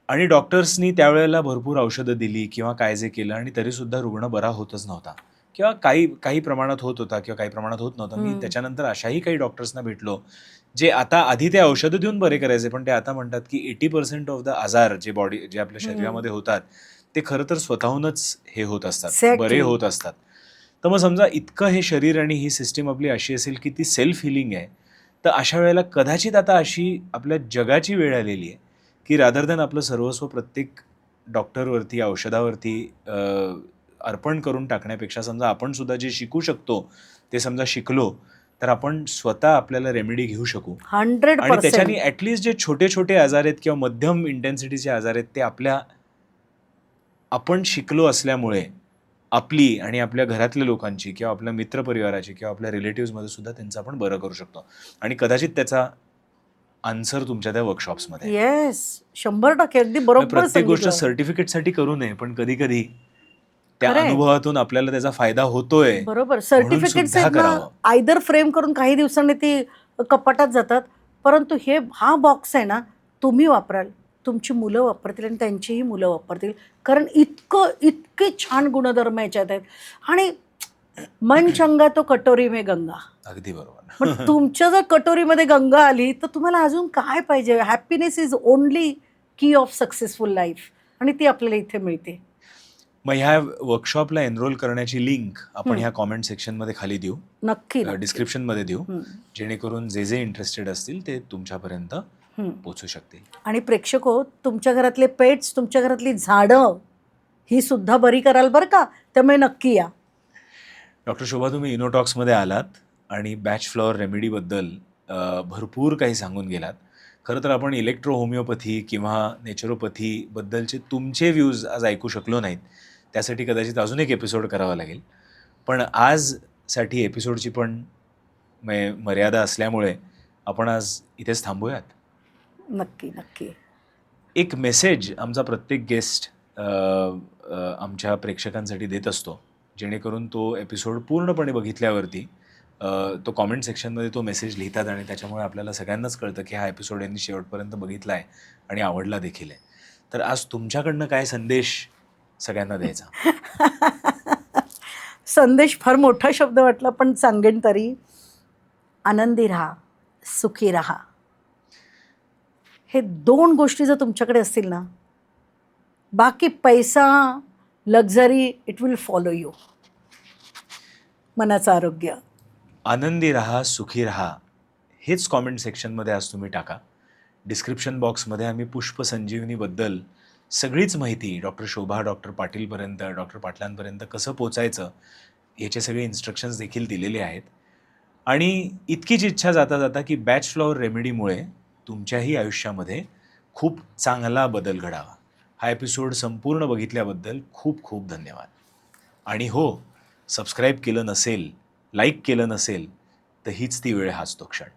आणि डॉक्टर्सनी त्यावेळेला भरपूर औषधं दिली किंवा काय जे केलं आणि तरीसुद्धा रुग्ण बरा होतच नव्हता, किंवा काही प्रमाणात होत होता किंवा काही प्रमाणात होत नव्हता. मी त्याच्यानंतर अशाही काही डॉक्टर्सना भेटलो जे आता आधी ते औषधं देऊन बरे करायचे, पण ते आता म्हणतात की 80% ऑफ द आजार जे आपल्या शरीरामध्ये होतात ते खरं तर स्वतःहूनच हे होत असतात, बरे होत असतात. तर मग समजा इतकं हे शरीर आणि ही सिस्टीम आपली अशी असेल की ती सेल्फ हिलिंग आहे, तर अशा वेळेला कदाचित आता अशी आपल्या जगाची वेळ आलेली आहे की रादर दॅन आपलं सर्वस्व प्रत्येक डॉक्टरवरती, औषधावरती अर्पण करून टाकण्यापेक्षा समजा आपण सुद्धा जे शिकू शकतो ते समजा शिकलो तर आपण स्वतः आपल्याला रेमेडी घेऊ शकू. 100%. आणि त्याच्याने ॲटलिस्ट जे छोटे छोटे आजार आहेत किंवा मध्यम इंटेन्सिटीचे आजार आहेत ते आपण शिकलो असल्यामुळे आपली आणि आपल्या घरातल्या लोकांची किंवा आपल्या मित्रपरिवाराची किंवा आपल्या रिलेटिव्हमध्ये सुद्धा त्यांचं आपण बरं करू शकतो. आणि कदाचित त्याचा आन्सर तुमच्या त्या वर्कशॉप्समध्ये. येस, 100%. अगदी बरोबर. प्रत्येक गोष्ट सर्टिफिकेटसाठी करू नये, पण कधी कधी त्या अनुभवातून आपल्याला त्याचा फायदा होतोय. बरोबर. सर्टिफिकेट्स आयदर फ्रेम करून काही दिवसांनी ती कपाटात जातात, परंतु हा बॉक्स आहे ना, तुम्ही वापराल, तुमची मुलं वापरतील आणि त्यांचीही मुलं वापरतील, कारण इतके छान गुणधर्म याच्यात आहेत. आणि मन चंगा तो कटोरी में गंगा. अगदी बरोबर. पण तुमच्या जर कटोरीमध्ये गंगा आली तर तुम्हाला अजून काय पाहिजे. हॅपीनेस इज ओनली की ऑफ सक्सेसफुल लाईफ, आणि ती आपल्याला इथे मिळते. मग ह्या वर्कशॉपला एनरोल करण्याची लिंक आपण ह्या कॉमेंट सेक्शनमध्ये खाली देऊ, नक्की डिस्क्रिप्शनमध्ये देऊ, जेणेकरून जे इंटरेस्टेड असतील ते तुमच्यापर्यंत पोहोचू शकतील. आणि प्रेक्षको, तुमच्या घरातले पेट्स, तुमच्या घरातली झाडं ही सुद्धा बरी कराल बरं का, त्यामुळे नक्की या. डॉक्टर शोभा, तुम्ही इनोटॉक्समध्ये आलात आणि बॅच फ्लॉवर रेमेडीबद्दल भरपूर काही सांगून गेलात. खरं तर आपण इलेक्ट्रो होमिओपॅथी किंवा नॅचरोपॅथीबद्दलचे तुमचे व्ह्यूज आज ऐकू शकलो नाहीत, त्यासाठी कदाचित अजून एक एपिसोड करावा लागेल. पण आजसाठी एपिसोडची पण मर्यादा असल्यामुळे आपण आज इथेच थांबूयात. नक्की नक्की. एक मेसेज आमचा प्रत्येक गेस्ट आमच्या प्रेक्षकांसाठी देत असतो, जेणेकरून तो एपिसोड पूर्णपणे बघितल्यावरती तो कॉमेंट सेक्शनमध्ये तो मेसेज लिहितात आणि त्याच्यामुळे आपल्याला सगळ्यांनाच कळतं की हा एपिसोड यांनी शेवटपर्यंत बघितला आहे आणि आवडला देखील आहे. तर आज तुमच्याकडनं काय संदेश सगळ्यांना द्यायचा? संदेश फार मोठा शब्द वाटला, पण सांगेन तरी. आनंदी राहा, सुखी राहा. हे 2 गोष्टी जर तुमच्याकडे असतील ना, बाकी पैसा, luxury, it will follow you. मनाचं आरोग्य. आनंदी राहा, सुखी राहा, हेच कॉमेंट सेक्शनमध्ये आज तुम्ही टाका. डिस्क्रिप्शन बॉक्समध्ये आम्ही पुष्प संजीवनीबद्दल सगळीच माहिती डॉक्टर शोभा, डॉक्टर पाटीलपर्यंत, डॉक्टर पाटलांपर्यंत कसं पोचायचं याचे सगळे इन्स्ट्रक्शन्स देखील दिलेले आहेत. आणि इतकीच इच्छा जाता जाता की बॅच फ्लॉवर रेमेडीमुळे तुमच्याही आयुष्यामध्ये खूप चांगला बदल घडावा. हा एपिसोड संपूर्ण बघितल्याबद्दल खूप खूप धन्यवाद. आणि हो, सबस्क्राईब केलं नसेल, लाईक केलं नसेल तर हीच ती वेळ, हाच तो क्षण.